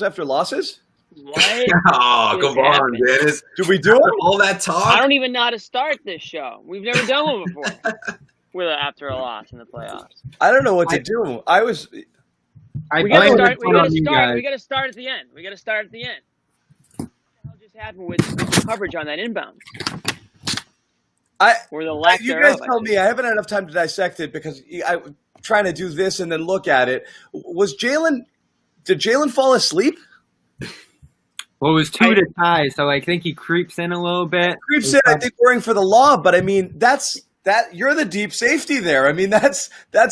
after losses? What? Oh, come on, Dennis. Did we do it? All that talk? I don't even know how to start this show. We've never done one before. After a loss in the playoffs. I don't know what to do. We gotta start at the end. What the hell just happened with the coverage on that inbound? You guys tell me. I haven't had enough time to dissect it because I'm trying to do this and then look at it. Did Jalen fall asleep? Well, it was 2-tie, so I think he creeps in a little bit. Creeps in, I think, worrying for the lob, but I mean, you're the deep safety there. I mean, that's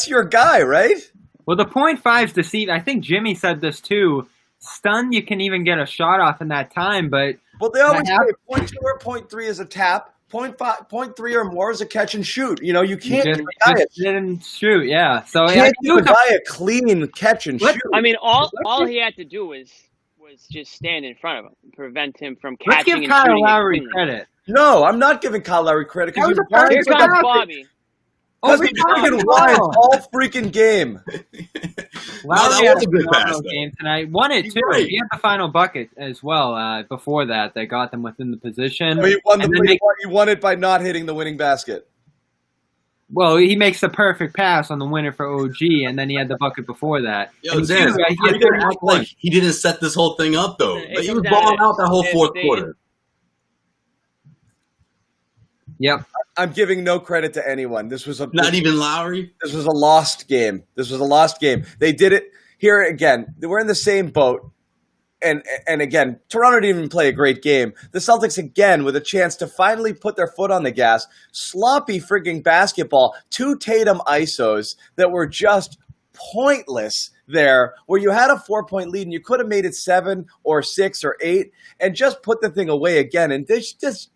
your guy, right? Well, the 0.5's deceit. I think Jimmy said this too. Stun, you can even get a shot off in that time, but they always say 0.2 or 0.3 is a tap. 0.5, 0.3 or more is a catch and shoot. You know, you can't give a guy didn't shoot, yeah. So you can't give a guy a clean catch and shoot. I mean, all he had to do was just stand in front of him and prevent him from catching. Let's give and Kyle shooting Lowry credit. No, I'm not giving Kyle Lowry credit because Here comes Bobby. That's the freaking Lions all freaking game. Lowry had a good game tonight. Won it too. He had the final bucket as well. Before that, they got them within the position. He won it by not hitting the winning basket. Well, he makes the perfect pass on the winner for OG, and then he had the bucket before that. Yo, Dan, act like he didn't set this whole thing up, though. He was balling out that whole fourth quarter. Yep. I'm giving no credit to anyone. Not even Lowry? This was a lost game. They did it here again. We're in the same boat. And again, Toronto didn't even play a great game. The Celtics, again, with a chance to finally put their foot on the gas. Sloppy frigging basketball. 2 Tatum ISOs that were just pointless there, where you had a 4-point lead and you could have made it 7 or 6 or 8 and just put the thing away again. And they just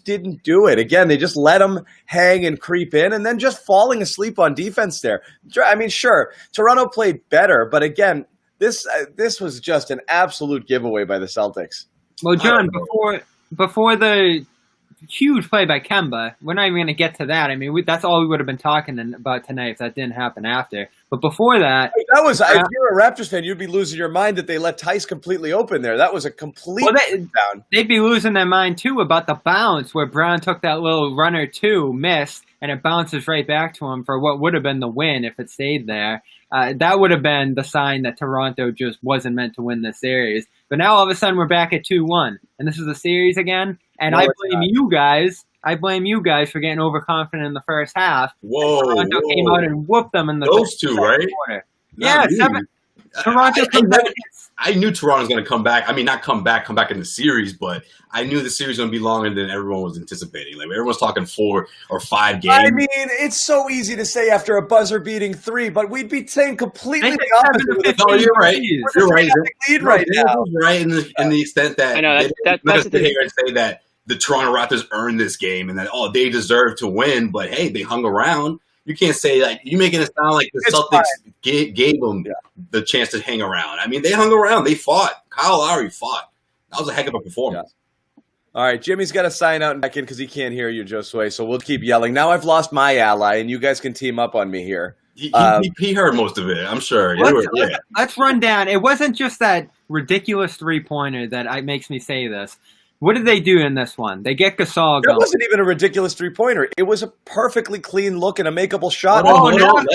didn't do it. Again, they just let them hang and creep in and then just falling asleep on defense there. I mean, sure, Toronto played better, but again, this was just an absolute giveaway by the Celtics. Well, John, before the huge play by Kemba, we're not even going to get to that. I mean, that's all we would have been talking about tonight if that didn't happen after. But before that, if you're a Raptors fan, you'd be losing your mind that they let Tice completely open there. That was a complete down. They'd be losing their mind too about the bounce where Brown took that little runner too, missed, and it bounces right back to him for what would have been the win if it stayed there. That would have been the sign that Toronto just wasn't meant to win this series. But now all of a sudden we're back at 2-1, and this is the series again. And I blame you guys. I blame you guys for getting overconfident in the first half. Toronto came out and whooped them in the second quarter. Yeah, 7. Toronto comes back. I knew Toronto was going to come back. I mean, not come back in the series, but I knew the series was going to be longer than everyone was anticipating. Like, everyone's talking 4 or 5 games. I mean, it's so easy to say after a buzzer-beating 3, but we'd be saying completely the opposite. No, you're right. You're right. Lead right now. Right in the extent that I know that's the thing. And say that the Toronto Raptors earned this game and that they deserve to win, but hey, they hung around. You can't say like you're making it sound like the Celtics gave them the chance to hang around. I mean, they hung around. They fought. Kyle Lowry fought. That was a heck of a performance. Yeah. All right, Jimmy's got to sign out and back in because he can't hear you, Josue. So we'll keep yelling. Now I've lost my ally, and you guys can team up on me here. He heard most of it, I'm sure. Let's run down. It wasn't just that ridiculous 3-pointer that makes me say this. What did they do in this one? They get Gasol going. It wasn't even a ridiculous 3-pointer. It was a perfectly clean look and a makeable shot. Let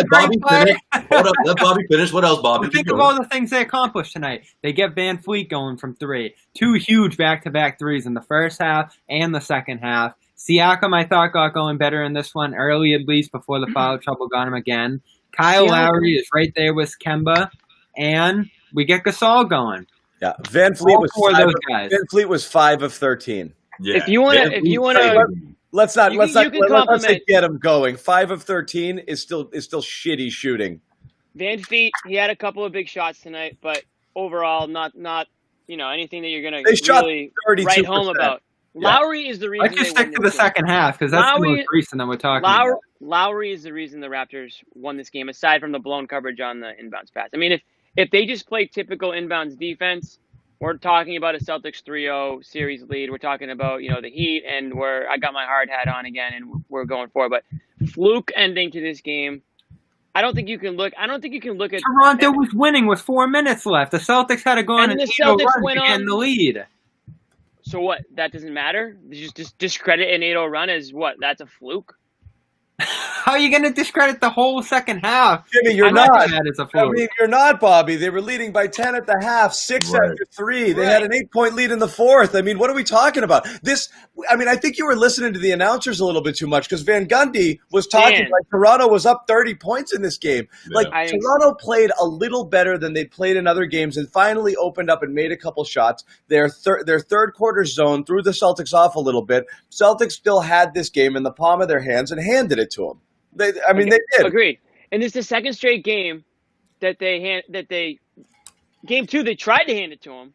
Bobby finish. Hold up, let Bobby finish. What else, Bobby? Think of all the things they accomplished tonight. They get Van Fleet going from 3. 2 huge back-to-back threes in the first half and the second half. Siakam, I thought, got going better in this one, early at least, before the foul trouble got him again. Kyle Lowry is right there with Kemba, and we get Gasol going. Yeah, Van Fleet was 5 of 13. Yeah. If you want to, let's not say get him going. 5 of 13 is still shitty shooting. Van Fleet, he had a couple of big shots tonight, but overall, not anything that you're gonna really write home about. Yeah. Lowry is the reason. Let's just stick to the second half because that's the most recent that we're talking about. Lowry is the reason the Raptors won this game, aside from the blown coverage on the inbounds pass. I mean, if they just play typical inbounds defense, we're talking about a Celtics 3-0 series lead. We're talking about, the Heat, and I got my hard hat on again, and we're going forward. But fluke ending to this game, I don't think you can look at Toronto was winning with 4 minutes left. The Celtics had to go on And an the 8-0 Celtics run went to get in on- the lead. So what? That doesn't matter? Just discredit an 8-0 run as what? That's a fluke? How are you going to discredit the whole second half? Jimmy, you're I'm not. looking at it as a I fluke. mean, you're not, Bobby. They were leading by 10 at the half, 6 Right. after 3. They had an 8-point lead in the fourth. I mean, what are we talking about? I think you were listening to the announcers a little bit too much because Van Gundy was talking Dan. like Toronto was up 30 points in this game. Yeah. Like, I think- Toronto played a little better than they'd played in other games and finally opened up and made a couple shots. Their third quarter zone threw the Celtics off a little bit. Celtics still had this game in the palm of their hands and handed it to them. They did. Agreed. And this is the second straight game that game 2 they tried to hand it to them.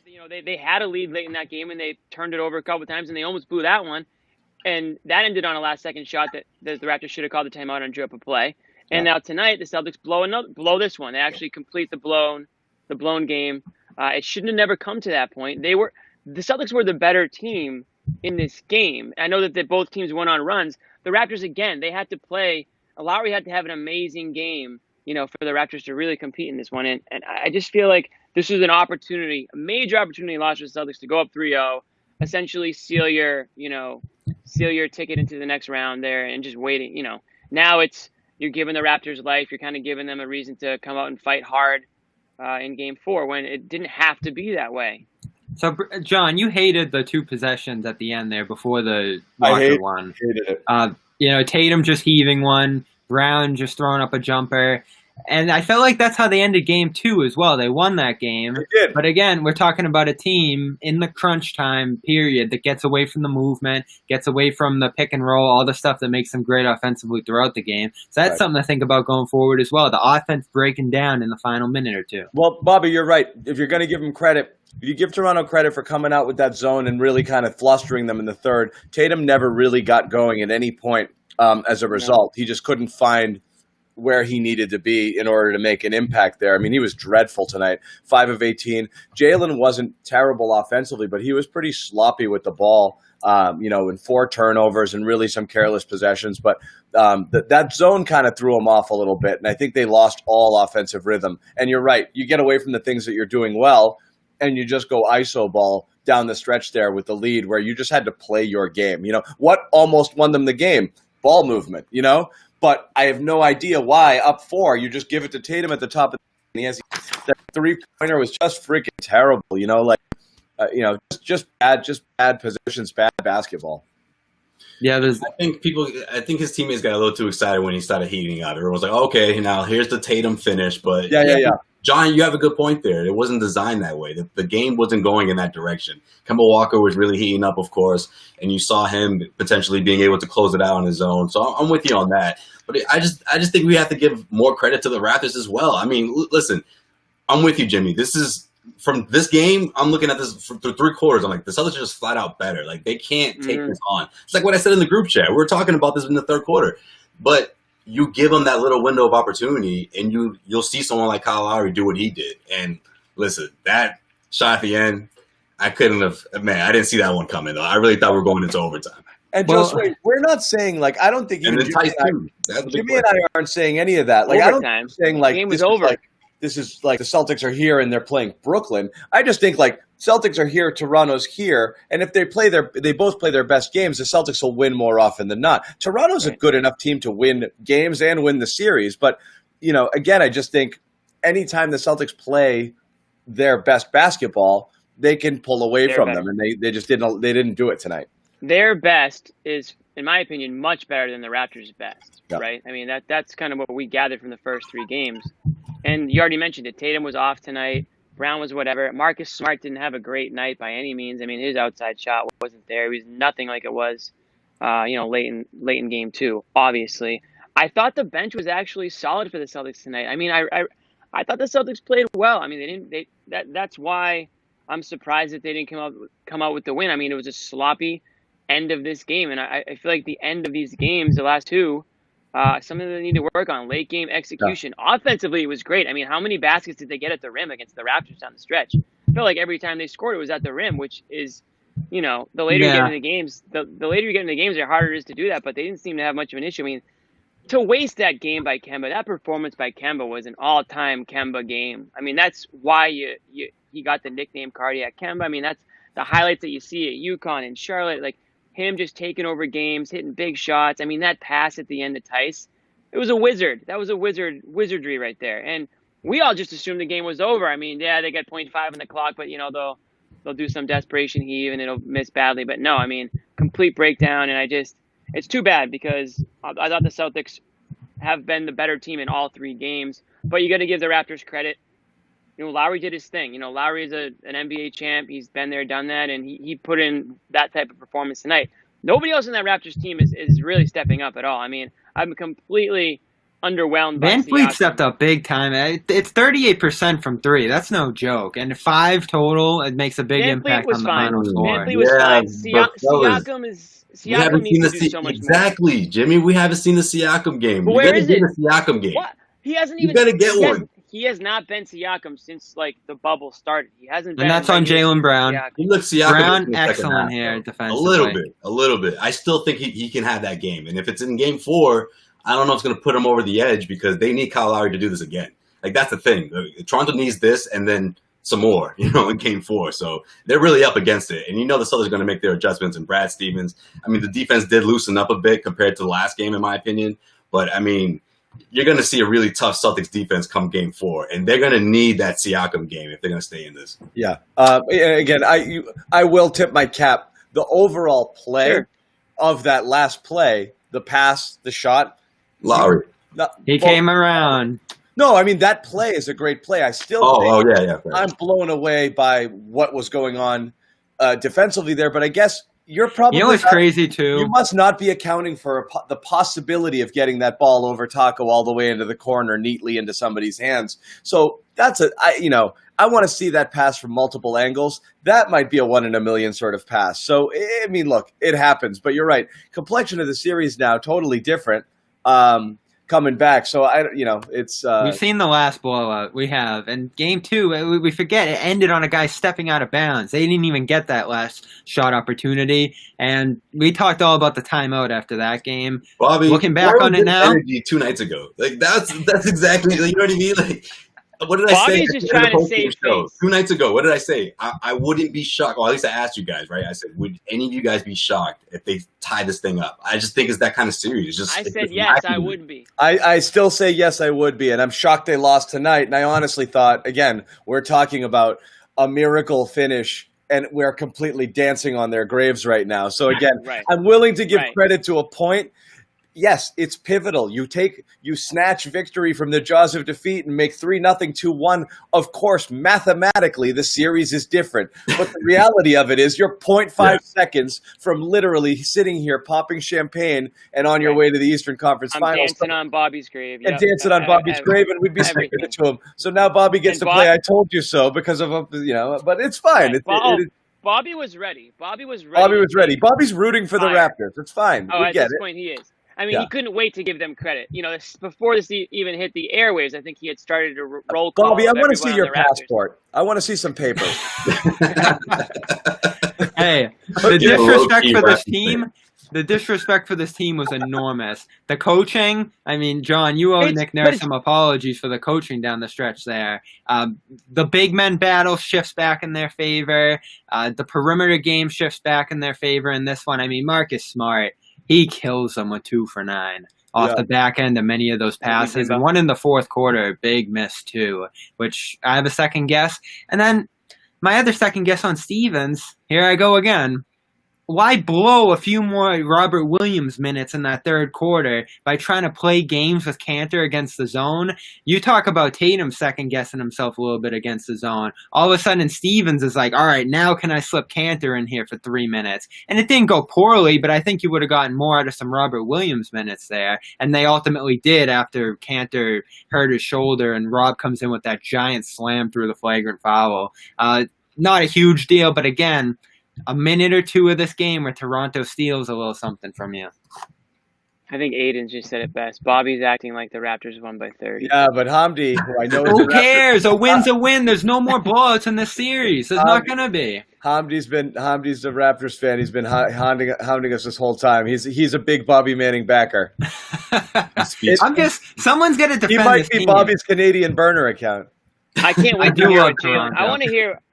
Yeah, they had a lead late in that game and they turned it over a couple of times and they almost blew that one. And that ended on a last second shot that the Raptors should have called the timeout and drew up a play. And now tonight the Celtics blow this one. They actually complete the blown game. It shouldn't have never come to that point. The Celtics were the better team in this game. I know that both teams went on runs. The Raptors, again, they had to play. Lowry had to have an amazing game, for the Raptors to really compete in this one. And I just feel like this was a major opportunity lost for the Celtics to go up 3-0, essentially seal your ticket into the next round there and just waiting. Now you're giving the Raptors life. You're kind of giving them a reason to come out and fight hard in Game 4 when it didn't have to be that way. So, John, you hated the 2 possessions at the end there before the Walker one. Hated it. Tatum just heaving one, Brown just throwing up a jumper. And I felt like that's how they ended Game 2 as well. They won that game. They did. But again, we're talking about a team in the crunch time period that gets away from the movement, gets away from the pick and roll, all the stuff that makes them great offensively throughout the game. So that's something to think about going forward as well. The offense breaking down in the final minute or two. Well, Bobby, you're right. If you're going to give them credit, if you give Toronto credit for coming out with that zone and really kind of flustering them in the third, Tatum never really got going at any point as a result. He just couldn't find where he needed to be in order to make an impact there. I mean, he was dreadful tonight, 5 of 18. Jalen wasn't terrible offensively, but he was pretty sloppy with the ball, in 4 turnovers and really some careless possessions. But that zone kind of threw him off a little bit, and I think they lost all offensive rhythm. And you're right. You get away from the things that you're doing well, and you just go iso ball down the stretch there with the lead where you just had to play your game. What almost won them the game? Ball movement, But I have no idea why up 4 you just give it to Tatum at the top of the that 3-pointer was just freaking terrible, just bad positions, bad basketball. Yeah, I think his teammates got a little too excited when he started heating up. Everyone was like, okay, now here's the Tatum finish. But Yeah. John, you have a good point there. It wasn't designed that way. The game wasn't going in that direction. Kemba Walker was really heating up, of course, and you saw him potentially being able to close it out on his own. So I'm with you on that. But I just think we have to give more credit to the Raptors as well. I mean, listen, I'm with you, Jimmy. From this game, I'm looking at this for 3 quarters. I'm like, the Celtics are just flat out better. Like, they can't take this on. It's like what I said in the group chat. We were talking about this in the third quarter. But you give them that little window of opportunity, and you'll see someone like Kyle Lowry do what he did. And listen, that shot at the end, I didn't see that one coming, though. I really thought we were going into overtime. And just wait, we're not saying, I don't think And even Jimmy and I aren't saying any of that. I don't think we're saying, the game was over. This is like the Celtics are here and they're playing Brooklyn. I just think Celtics are here, Toronto's here, and if they both play their best games, the Celtics will win more often than not. Toronto's a good enough team to win games and win the series, but again, I just think anytime the Celtics play their best basketball, they can pull away from them, and they just didn't do it tonight. Their best is, in my opinion, much better than the Raptors' best, right? I mean, that's kind of what we gathered from the first 3 games. And you already mentioned it. Tatum was off tonight. Brown was whatever. Marcus Smart didn't have a great night by any means. I mean, his outside shot wasn't there. He was nothing like it was, late in Game 2, obviously. I thought the bench was actually solid for the Celtics tonight. I mean, I thought the Celtics played well. I mean, that's why I'm surprised that they didn't come out with the win. I mean, it was a sloppy end of this game. And I feel like the end of these games, the last 2, something that they need to work on. Late game execution. Yeah. Offensively, it was great. I mean, how many baskets did they get at the rim against the Raptors down the stretch? I feel like every time they scored, it was at the rim, which is, the later you get into the games, the later you get into the games, the harder it is to do that. But they didn't seem to have much of an issue. I mean, to waste that game by Kemba, that performance by Kemba was an all-time Kemba game. I mean, that's why he got the nickname Cardiac Kemba. I mean, that's the highlights that you see at UConn and Charlotte, like him just taking over games, hitting big shots. I mean, that pass at the end to Tice, it was a wizard. That was a wizardry right there. And we all just assumed the game was over. I mean, yeah, they got 0.5 on the clock, but they'll do some desperation heave and it'll miss badly. But no, I mean, complete breakdown, and it's too bad because I thought the Celtics have been the better team in all 3 games. But you got to give the Raptors credit. Lowry did his thing. Lowry is an NBA champ. He's been there, done that, and he put in that type of performance tonight. Nobody else in that Raptors team is really stepping up at all. I mean, I'm completely underwhelmed by VanVleet stepped up big time. It's 38% from 3. That's no joke. And 5 total, it makes a big impact on the final score. VanVleet was fine. Siakam needs to do so much exactly, more. Jimmy. We haven't seen the Siakam game. But where is it? The Siakam game. What? He hasn't even. You got to get one. He has not been Siakam since the bubble started. He hasn't been. And that's on Jaylen Brown. He looks Siakam. Brown excellent here defensively. A little bit. I still think he can have that game. And if it's in game 4, I don't know if it's going to put him over the edge because they need Kyle Lowry to do this again. Like, that's the thing. Toronto needs this and then some more, in game 4. So they're really up against it. And the Celtics are going to make their adjustments. And Brad Stevens, I mean, the defense did loosen up a bit compared to the last game, in my opinion. But, I mean, you're going to see a really tough Celtics defense come game 4. And they're going to need that Siakam game if they're going to stay in this. Yeah. Again, I will tip my cap. The overall play of that last play, the pass, the shot. Lowry. He came around. No, I mean, that play is a great play. I still think I'm blown away by what was going on defensively there. But I guess you're probably it's crazy, too. You must not be accounting for the possibility of getting that ball over Taco all the way into the corner neatly into somebody's hands. So that's I want to see that pass from multiple angles. That might be a 1 in a million sort of pass. So, I mean, look, it happens. But you're right. Complexion of the series now, totally different. Coming back, so it's. We've seen the last blowout. We have, and game 2, we forget it ended on a guy stepping out of bounds. They didn't even get that last shot opportunity, and we talked all about the timeout after that game. Bobby, looking back on it now, 2 nights ago, like that's exactly, you know what I mean, like. What did I say? Bobby's just trying to save face. 2 nights ago, what did I say? I wouldn't be shocked. Well, at least I asked you guys, right? I said, would any of you guys be shocked if they tie this thing up? I just think it's that kind of series. I said yes, I would be. I still say yes, I would be. And I'm shocked they lost tonight. And I honestly thought, again, we're talking about a miracle finish. And we're completely dancing on their graves right now. So, again, I'm willing to give credit to a point. Yes, it's pivotal. You snatch victory from the jaws of defeat and make 3-0, 2-1. Of course, mathematically, the series is different. But the reality of it is you're 0.5 seconds from literally sitting here popping champagne and on your way to the Eastern Conference Finals. Dancing on Bobby's grave. And dancing on Bobby's grave, and we'd be speaking it to him. So now Bobby gets to play I Told You So because of, but it's fine. Bobby was ready. Bobby was ready. Bobby's rooting for the Raptors. It's fine. At this point, he is. I mean, he couldn't wait to give them credit. Before this even hit the airwaves, I think he had started a roll call. Bobby, I want to see your passport. I want to see some papers. Hey, the disrespect for this team. The disrespect for this team was enormous. The coaching, I mean, John, you owe Nick Nurse some apologies for the coaching down the stretch there. The big men battle shifts back in their favor. The perimeter game shifts back in their favor in this one. I mean, Marcus Smart, he kills them with 2 for 9 off the back end of many of those passes. And one in the fourth quarter, big miss too, which I have a second guess. And then my other second guess on Stevens, here I go again. Why blow a few more Robert Williams minutes in that third quarter by trying to play games with Cantor against the zone? You talk about Tatum second-guessing himself a little bit against the zone. All of a sudden, Stevens is like, all right, now can I slip Cantor in here for 3 minutes? And it didn't go poorly, but I think you would have gotten more out of some Robert Williams minutes there. And they ultimately did after Cantor hurt his shoulder and Rob comes in with that giant slam through the flagrant foul. Not a huge deal, but again, a minute or two of this game where Toronto steals a little something from you. I think Aiden's just said it best. Bobby's acting like the Raptors won by 30. Yeah, but Hamdi, who I know is Who cares? A win's a win. There's no more blowouts in this series. There's not going to be. Hamdi's a Raptors fan. He's been hounding us this whole time. He's a big Bobby Manning backer. Someone's got to defend. He might this be team. Bobby's Canadian burner account. I can't wait to do hear love what Jalen. Toronto.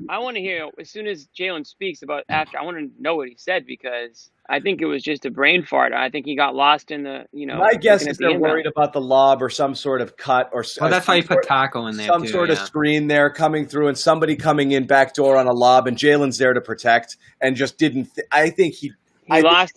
I want to hear as soon as Jalen speaks about after. I want to know what he said because I think it was just a brain fart. I think he got lost in the My guess is they're worried about the lob or some sort of cut or. Well, that's why you put Taco in there. Some sort of screen there coming through and somebody coming in backdoor on a lob and Jalen's there to protect and just didn't. I think he lost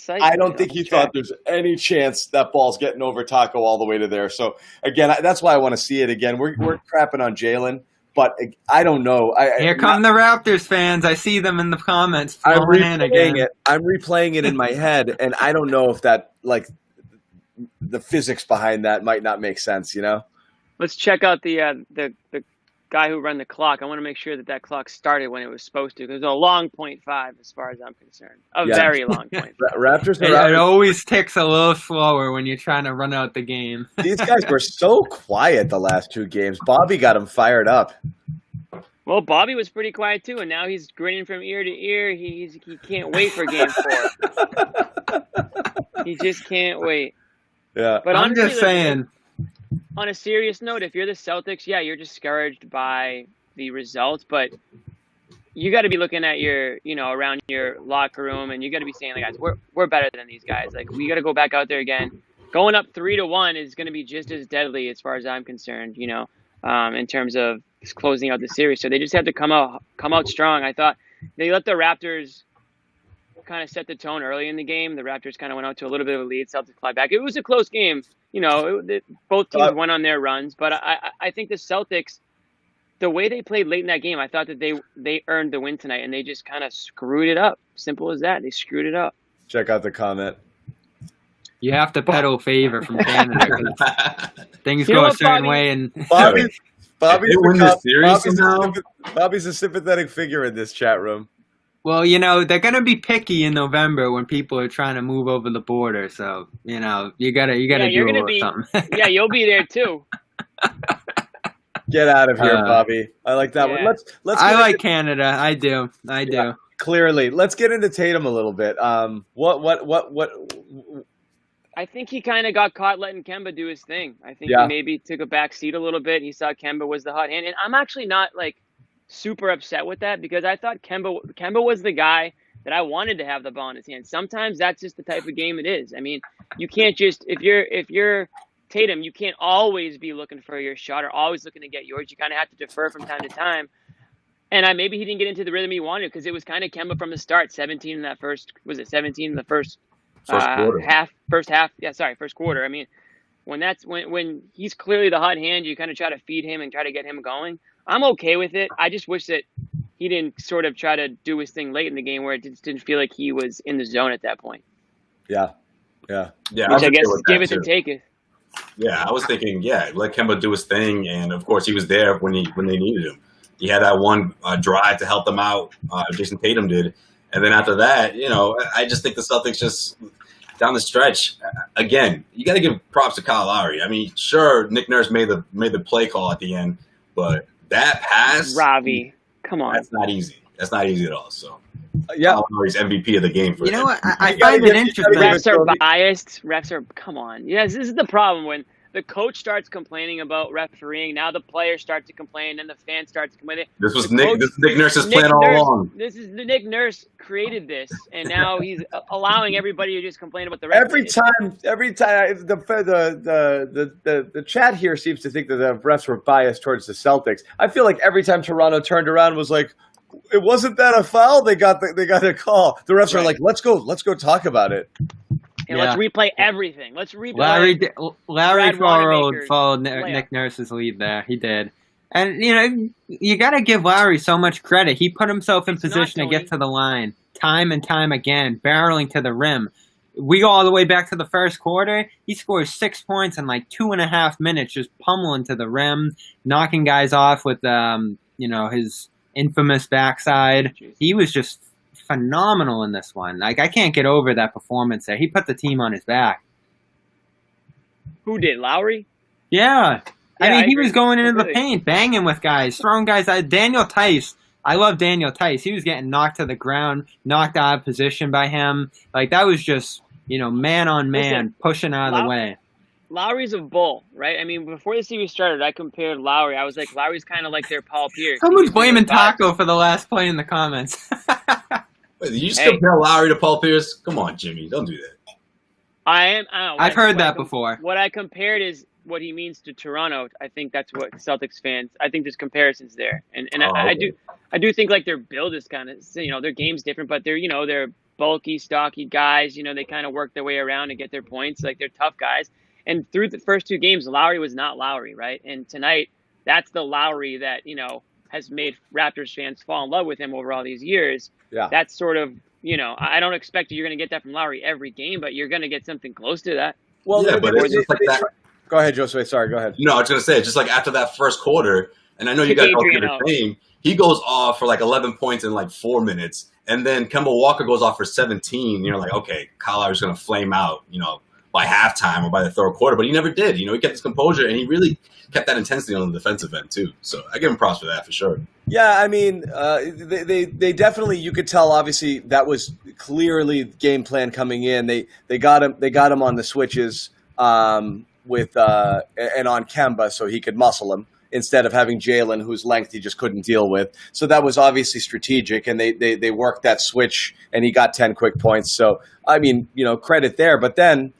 sight. I don't think he thought there's any chance that ball's getting over Taco all the way to there. So again, that's why I want to see it again. We're crapping on Jalen, but I don't know. Here come the Raptors fans. I see them in the comments. I'm replaying it in my head, and I don't know if that the physics behind that might not make sense. Let's check out the guy who ran the clock. I want to make sure that clock started when it was supposed to. Because it was a long 0.5 as far as I'm concerned. Very long 0.5. Raptors. It always ticks a little slower when you're trying to run out the game. These guys were so quiet the last two games. Bobby got them fired up. Well, Bobby was pretty quiet too, and now he's grinning from ear to ear. He can't wait for Game 4. He just can't wait. Yeah, but I'm just saying. On a serious note, if you're the Celtics, yeah, you're discouraged by the results, but you got to be looking at your, around your locker room, and you got to be saying, guys, we're better than these guys. We got to go back out there again. Going up 3-1 is going to be just as deadly as far as I'm concerned, in terms of closing out the series. So they just have to come out strong. I thought they let the Raptors kind of set the tone early in the game. The Raptors kind of went out to a little bit of a lead. Celtics clawed back. It was a close game. Both teams went on their runs, but I think the Celtics, the way they played late in that game, I thought that they earned the win tonight, and they just kind of screwed it up. Simple as that. They screwed it up. Check out the comment. You have to pedal favor from Canada. Things go a certain way, and Bobby's a sympathetic figure in this chat room. Well, they're going to be picky in November when people are trying to move over the border. So, you gotta do something. Yeah, you'll be there too. Get out of here, Bobby. I like that one. Let's. I like Canada. I do. Yeah, clearly, let's get into Tatum a little bit. What? I think he kind of got caught letting Kemba do his thing. I think he maybe took a back seat a little bit. He saw Kemba was the hot hand, and I'm actually not super upset with that because I thought Kemba was the guy that I wanted to have the ball in his hand. Sometimes that's just the type of game it is. I mean, you can't just if you're Tatum, you can't always be looking for your shot or always looking to get yours. You kind of have to defer from time to time. And maybe he didn't get into the rhythm he wanted because it was kind of Kemba from the start. 17 in that first in the first quarter. First quarter. I mean, when he's clearly the hot hand, you kind of try to feed him and try to get him going. I'm okay with it. I just wish that he didn't sort of try to do his thing late in the game where it just didn't feel like he was in the zone at that point. Yeah. Which I guess give it and take it. Yeah, I was thinking, let Kemba do his thing, and of course he was there when they needed him. He had that one drive to help them out. Jason Tatum did, and then after that, I just think the Celtics just down the stretch again. You got to give props to Kyle Lowry. I mean, sure, Nick Nurse made the play call at the end, but that pass, Ravi, come on, that's not easy. That's not easy at all. So, Kyle Lowry's MVP of the game for what? I find it interesting. Refs are biased. Refs are come on. Yes, this is the problem when the coach starts complaining about refereeing. Now the players start to complain, and the fans start to complain. This was Nick Nurse's plan all along. This is the Nick Nurse created this, and now he's allowing everybody to just complain about the refs. Every time the chat here seems to think that the refs were biased towards the Celtics. I feel like every time Toronto turned around was like, it wasn't that a foul. They got a call. The refs are like, let's go talk about it. And let's replay everything. Let's replay. Larry followed Nick Nurse's lead there. He did. And, you got to give Lowry so much credit. He put himself in position to get to the line time and time again, barreling to the rim. We go all the way back to the first quarter. He scores 6 points in 2.5 minutes, just pummeling to the rim, knocking guys off with, his infamous backside. Jeez. He was just phenomenal in this one. I can't get over that performance there. He put the team on his back. Who did? Lowry? Yeah. I Yeah, mean, I he agree. was going into the Completely. paint, banging with guys, throwing guys out. Daniel Tice. I love Daniel Tice. He was getting knocked to the ground, knocked out of position by him. Like, that was just, man on man, Listen, pushing out of the way. Lowry's a bull, right? I mean, before the series started, I compared Lowry. I was like, Lowry's kind of like their Paul Pierce. Someone's He gives me blaming those vibes. Taco for the last play in the comments. Wait, did you just Hey. compare Lowry to Paul Pierce? Come on, Jimmy, don't do that. I don't know. I've heard that before. What I compared is what he means to Toronto. I think that's what Celtics fans. I think there's comparisons there, and I do think like their build is kind of their game's different, but they're bulky, stocky guys. They kind of work their way around and get their points. Like they're tough guys. And through the first two games, Lowry was not Lowry, right? And tonight, that's the Lowry that has made Raptors fans fall in love with him over all these years. Yeah. That's sort of I don't expect you're going to get that from Lowry every game, but you're going to get something close to that. Well, Yeah, but it's just like that. Go ahead, Josue. Sorry, go ahead. No, I was going to say, just like after that first quarter, and I know you guys all do the same, he goes off for like 11 points in like 4 minutes, and then Kemba Walker goes off for 17. You're like, okay, Kyle Lowry's going to flame out, by halftime or by the third quarter, but he never did. He kept his composure, and he really kept that intensity on the defensive end too. So I give him props for that for sure. Yeah, I mean, they definitely, you could tell. Obviously, that was clearly game plan coming in. They got him on the switches with and on Kemba, so he could muscle him instead of having Jalen, whose length he just couldn't deal with. So that was obviously strategic, and they worked that switch, and he got 10 quick points. So I mean, credit there. But then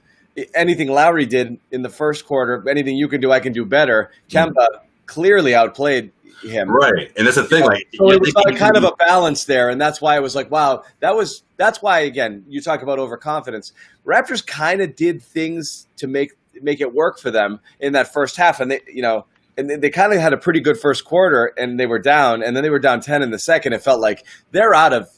anything Lowry did in the first quarter, anything you can do, I can do better. Kemba clearly outplayed him. Right. And that's the thing. So it was kind of a balance there. And that's why I was like, wow, that's why, again, you talk about overconfidence. Raptors kind of did things to make it work for them in that first half. And they kind of had a pretty good first quarter, and they were down, and then they were down 10 in the second. It felt like they're out of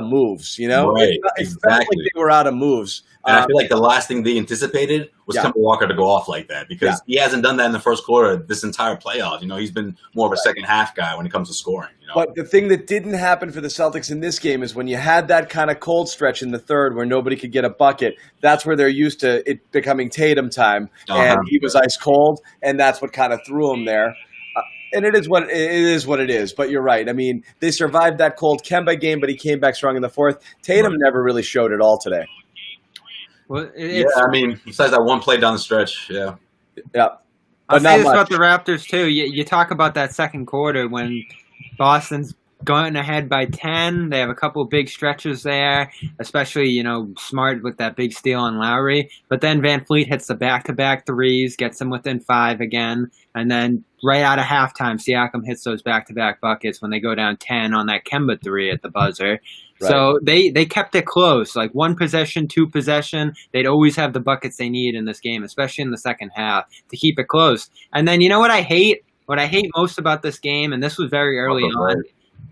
moves, Right, It felt like they were out of moves. And I feel like the last thing they anticipated was Kemba Walker to go off like that, because he hasn't done that in the first quarter this entire playoff. He's been more of a second half guy when it comes to scoring. But the thing that didn't happen for the Celtics in this game is when you had that kind of cold stretch in the third where nobody could get a bucket, that's where they're used to it becoming Tatum time. And he was ice cold, and that's what kind of threw him there. And it is what it is. But you're right. I mean, they survived that cold Kemba game, but he came back strong in the fourth. Tatum never really showed it all today. Well, I mean, besides that one play down the stretch, yeah. I'll say this about the Raptors too. You talk about that second quarter when Boston's going ahead by 10. They have a couple of big stretches there, especially, Smart with that big steal on Lowry. But then Van Fleet hits the back-to-back threes, gets them within 5 again. And then right out of halftime, Siakam hits those back-to-back buckets when they go down 10 on that Kemba 3 at the buzzer. Right. So they kept it close, like 1 possession, 2 possession. They'd always have the buckets they need in this game, especially in the second half, to keep it close. And then what I hate? What I hate most about this game, and this was very early on,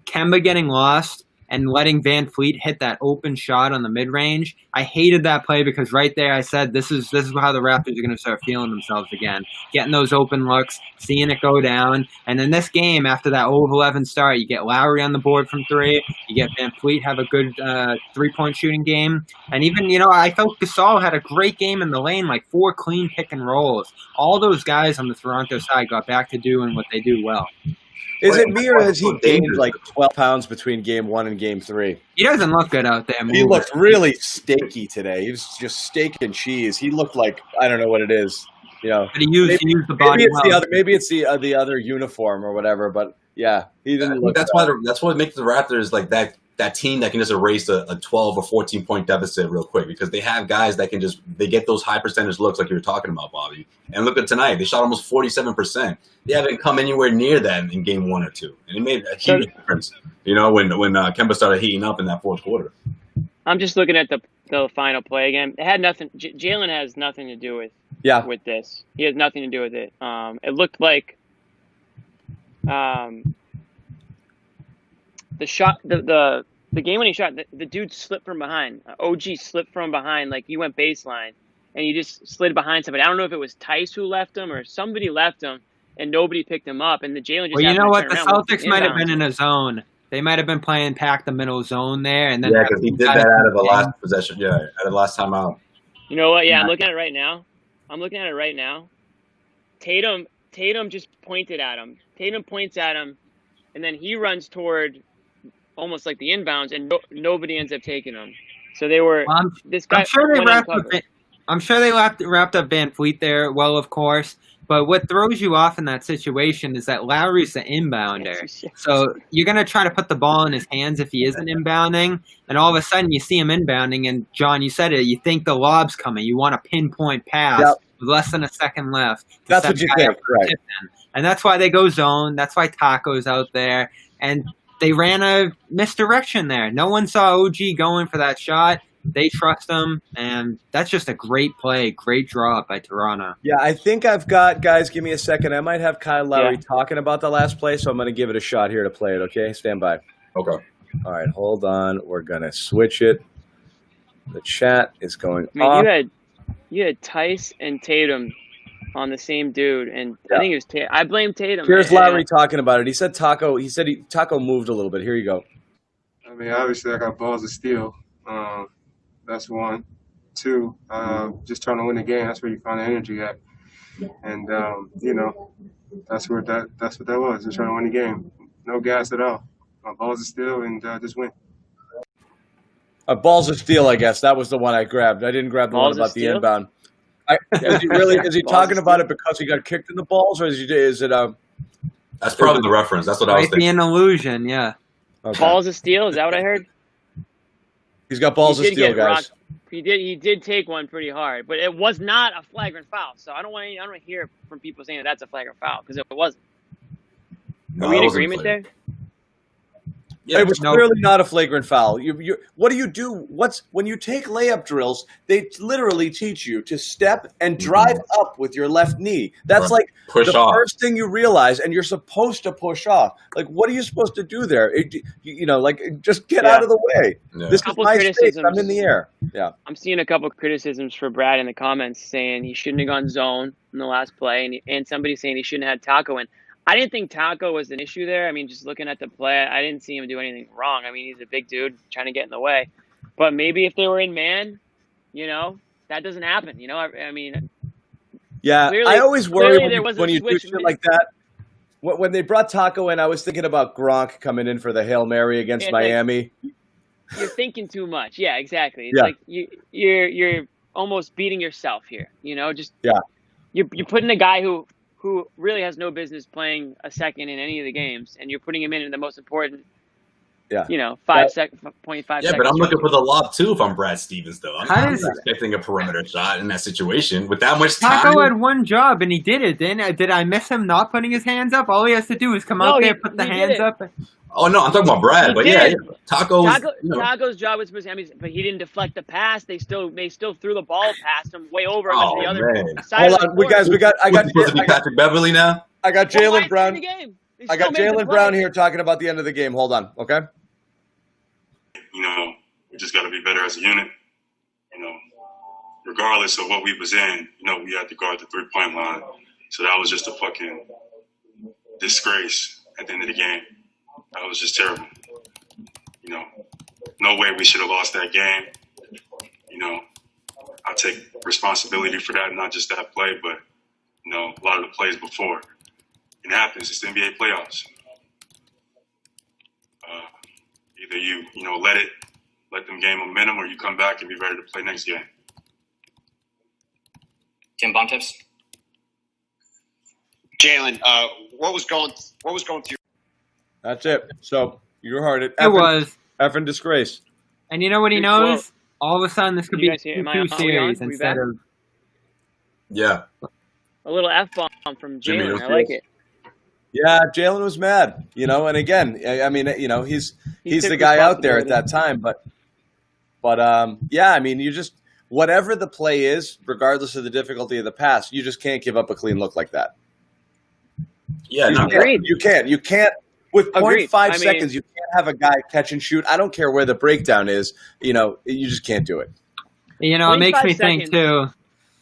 Kemba getting lost and letting Van Fleet hit that open shot on the mid-range. I hated that play because right there I said this is how the Raptors are going to start feeling themselves again, getting those open looks, seeing it go down. And in this game, after that 0-11 start, you get Lowry on the board from 3, you get Van Fleet have a good 3-point shooting game. And even, I felt Gasol had a great game in the lane, like 4 clean pick and rolls. All those guys on the Toronto side got back to doing what they do well. Is it me, or has he gained like 12 pounds between game 1 and game 3? He doesn't look good out there. He looked really steaky today. He was just steak and cheese. He looked like, I don't know what it is. But he used the body well. Maybe it's the other uniform or whatever. But yeah, he didn't look. That's what makes the Raptors like that team that can just erase a 12 or 14 point deficit real quick, because they have guys that can they get those high percentage looks like you were talking about, Bobby. And look at tonight, they shot almost 47%. They haven't come anywhere near that in game 1 or 2, and it made a huge difference. When Kemba started heating up in that fourth quarter. I'm just looking at the final play again. It had nothing. Jalen has nothing to do with this. He has nothing to do with it. It looked like the shot, the game when he shot, the dude slipped from behind. OG slipped from behind, like he went baseline, and he just slid behind somebody. I don't know if it was Tice who left him or somebody left him, and nobody picked him up. And the Jalen just. Well, you know what? The Celtics might have been in a zone. They might have been playing pack the middle zone there, and then because he did that out of the last possession. Yeah, out of the last time out. You know what? Yeah, I'm looking at it right now. I'm looking at it right now. Tatum just pointed at him. Tatum points at him, and then he runs toward almost like the inbounds, and nobody ends up taking him. So they were. Well, this guy I'm sure they went wrapped up. uncovered. I'm sure they wrapped up Van Fleet there. Well, of course. But what throws you off in that situation is that Lowry's the inbounder. Yes. So you're going to try to put the ball in his hands if he isn't inbounding. And all of a sudden you see him inbounding. And, John, you said it. You think the lob's coming. You want a pinpoint pass with less than a second left. That's what you think, right. And that's why they go zone. That's why Taco's out there. And they ran a misdirection there. No one saw OG going for that shot. They trust him, and that's just a great play, great draw by Toronto. Yeah, I think I've got, guys, give me a second. I might have Kyle Lowry talking about the last play, so I'm going to give it a shot here to play it, okay? Stand by. Okay. All right, hold on. We're going to switch it. The chat is going off. You had Tice and Tatum on the same dude, and I think it was Tatum. I blame Tatum. Here's Lowry talking about it. He said Taco moved a little bit. Here you go. I mean, obviously, I got balls of steel. That's one. Two, just trying to win the game. That's where you find the energy at. And, that's what that was, just trying to win the game. No gas at all. My balls of steel and just win. Balls of steel, I guess. That was the one I grabbed. I didn't grab the one about the inbound. Is he talking about it because he got kicked in the balls, or is it That's probably the reference. That's what I was thinking. Might be an illusion, yeah. Okay. Balls of steel, is that what I heard? He's got balls of steel, guys. He did take one pretty hard, but it was not a flagrant foul. So I don't want to hear from people saying that's a flagrant foul because it wasn't. Are we in agreement there? Yeah, it was clearly not a flagrant foul. What do you do? When you take layup drills, they literally teach you to step and drive up with your left knee. That's like the first thing you realize, and you're supposed to push off. Like, what are you supposed to do there? Just get out of the way. Yeah. This is my space. I'm in the air. Yeah. I'm seeing a couple criticisms for Brad in the comments saying he shouldn't have gone zone in the last play, and somebody saying he shouldn't have had Taco in. I didn't think Taco was an issue there. I mean, just looking at the play, I didn't see him do anything wrong. I mean, he's a big dude trying to get in the way. But maybe if they were in man, that doesn't happen. I mean. Yeah, clearly, I always worry when you do shit like that. When they brought Taco in, I was thinking about Gronk coming in for the Hail Mary against Miami. You're thinking too much. Yeah, exactly. It's like you're almost beating yourself here. You're putting a guy who really has no business playing a second in any of the games, and you're putting him in the most important, 0.5 seconds. Yeah, but I'm looking for the lob, too, if I'm Brad Stevens, though. I'm not expecting a perimeter shot in that situation with that much time. Taco had one job, and he did it. Did I miss him not putting his hands up? All he has to do is come out there, put the hands up. Oh, no, I'm talking about Brad, but Taco's job was, but he didn't deflect the pass. They still threw the ball past him way over him to the other side. Hold on, I got supposed to be Patrick Beverly now. I got Jaylen Brown. I got Jaylen Brown here talking about the end of the game. Hold on, okay? We just got to be better as a unit. Regardless of what we was in, we had to guard the 3-point line. So that was just a fucking disgrace at the end of the game. That was just terrible. No way we should have lost that game. I take responsibility for that, not just that play, but, a lot of the plays before. It happens. It's the NBA playoffs. Either you let them gain momentum, or you come back and be ready to play next game. Tim Bontemps. Jalen, what was going through? That's it. So you heard it. It was effing disgrace. And you know what he knows? All of a sudden, this could be two series instead of. Yeah. A little F-bomb from Jalen. I like it. Yeah, Jalen was mad, and again, I mean, he's the guy out there at that time, but I mean, you just, whatever the play is, regardless of the difficulty of the pass, you just can't give up a clean look like that. Yeah, you can't, with 0.5 seconds, you can't have a guy catch and shoot. I don't care where the breakdown is, you just can't do it. It makes me think too.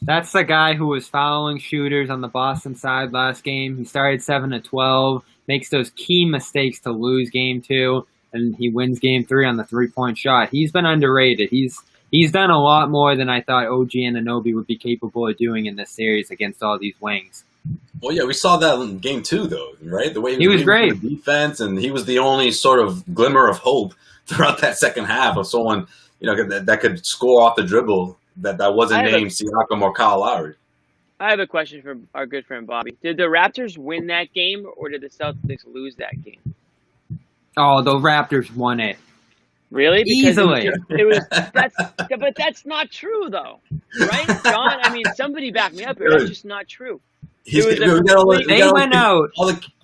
That's the guy who was fouling shooters on the Boston side last game. He started 7-12, makes those key mistakes to lose game 2, and he wins game 3 on the 3-point shot. He's been underrated. He's He's done a lot more than I thought OG Anunoby would be capable of doing in this series against all these wings. Well, yeah, we saw that in game 2, though, right? The way he was great with the defense, and he was the only sort of glimmer of hope throughout that second half of someone, that could score off the dribble that wasn't named Siakam or Kyle Lowry. I have a question for our good friend Bobby. Did the Raptors win that game, or did the Celtics lose that game? Oh, the Raptors won it. Really? Because easily. But that's not true, though, right, John? I mean, somebody back me up here. That's just not true. They went out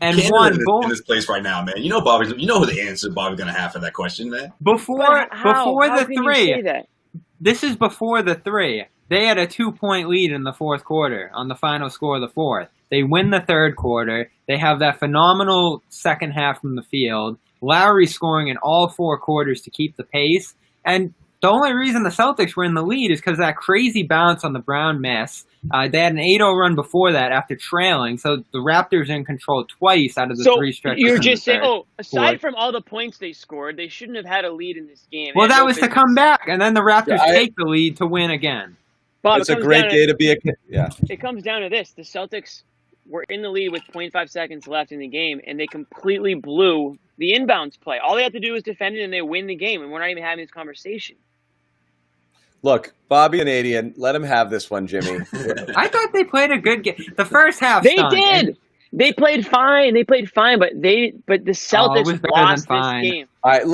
and won both in this place right now, man. You know who the answer Bobby's gonna have for that question, man. Before the three. This is before the three. They had a 2-point lead in the fourth quarter on the final score of the fourth. They win the third quarter. They have that phenomenal second half from the field. Lowry scoring in all 4 quarters to keep the pace. And the only reason the Celtics were in the lead is because that crazy bounce on the Brown miss. They had an 8-0 run before that after trailing. So the Raptors in control twice out of the 3 stretches. You're just saying, aside from all the points they scored, they shouldn't have had a lead in this game. Well, that was to come back, and then the Raptors take the lead to win again. Bob, it's a great day to be It comes down to this. The Celtics were in the lead with 0.5 seconds left in the game, and they completely blew the inbounds play. All they have to do is defend it, and they win the game, and we're not even having this conversation. Look, Bobby Canadian, let him have this one, Jimmy. I thought they played a good game. The first half, they did. They played fine. But the Celtics lost this game. All right,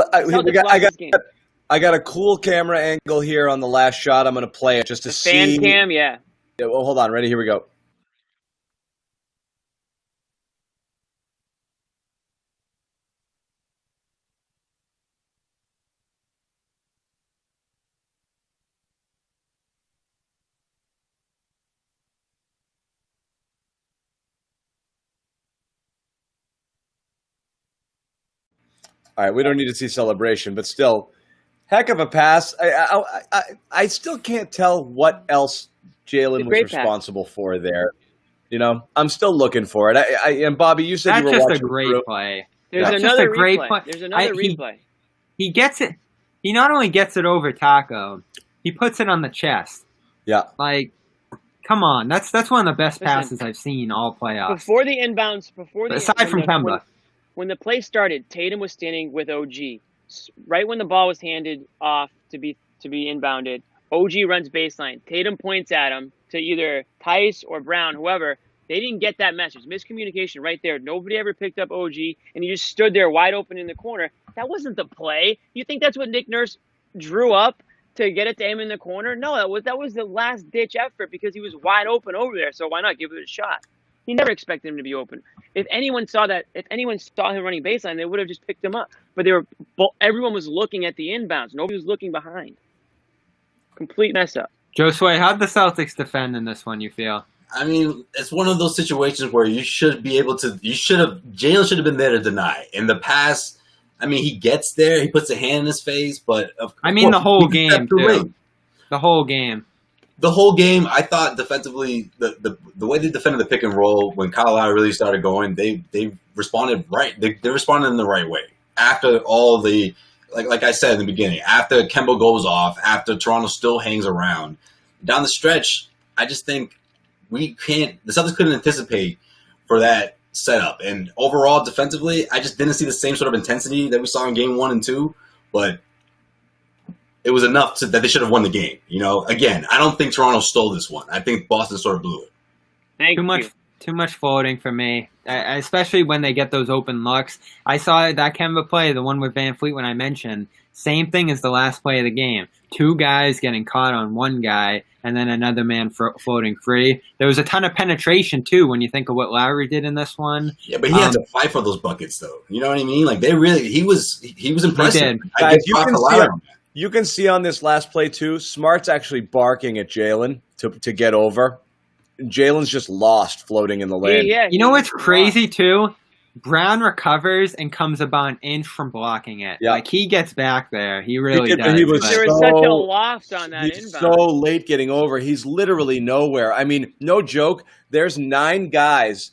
I got a cool camera angle here on the last shot. I'm going to play it just to see. Fan cam, yeah. Well, hold on. Ready? Here we go. All right, we don't need to see celebration, but still, heck of a pass. I still can't tell what else Jalen was responsible for there. I'm still looking for it. And Bobby, you said you were watching. That's just a great play. There's another replay. There's another replay. He gets it. He not only gets it over Taco, he puts it on the chest. Yeah. Like, come on. That's one of the best passes I've seen all playoffs. Before the inbounds, aside from Kemba. When the play started, Tatum was standing with OG. Right when the ball was handed off to be inbounded, OG runs baseline. Tatum points at him to either Tice or Brown, whoever. They didn't get that message. Miscommunication right there. Nobody ever picked up OG, and he just stood there wide open in the corner. That wasn't the play. You think that's what Nick Nurse drew up to get it to him in the corner? No, that was the last-ditch effort because he was wide open over there, so why not give it a shot? He never expected him to be open. If anyone saw him running baseline, they would have just picked him up. But everyone was looking at the inbounds. Nobody was looking behind. Complete mess up. Josue, how'd the Celtics defend in this one, you feel? I mean, it's one of those situations where you should be able to – Jalen should have been there to deny. In the past, I mean, he gets there. He puts a hand in his face. But the whole game, too. The whole game. The whole game, I thought defensively, the way they defended the pick and roll when Kyle Lowry really started going, they responded right. They responded in the right way. After all the, like I said in the beginning, after Kemba goes off, after Toronto still hangs around, down the stretch, I just think the Celtics couldn't anticipate for that setup. And overall, defensively, I just didn't see the same sort of intensity that we saw in game 1 and 2, but it was enough that they should have won the game. Again, I don't think Toronto stole this one. I think Boston sort of blew it. Too much floating for me, especially when they get those open looks. I saw that Kemba play, the one with Van Fleet when I mentioned, same thing as the last play of the game. 2 guys getting caught on one guy and then another man floating free. There was a ton of penetration, too, when you think of what Lowry did in this one. Yeah, but he had to fight for those buckets, though. You know what I mean? Like, he was impressive. He did. Guys, you can see on this last play, too, Smart's actually barking at Jalen to get over. Jalen's just lost floating in the lane. Yeah, you know what's crazy, too? Brown recovers and comes about an inch from blocking it. Yeah. Like, he gets back there. He really does. There was such a loft on that inbound. He's so late getting over. He's literally nowhere. I mean, no joke. There's 9 guys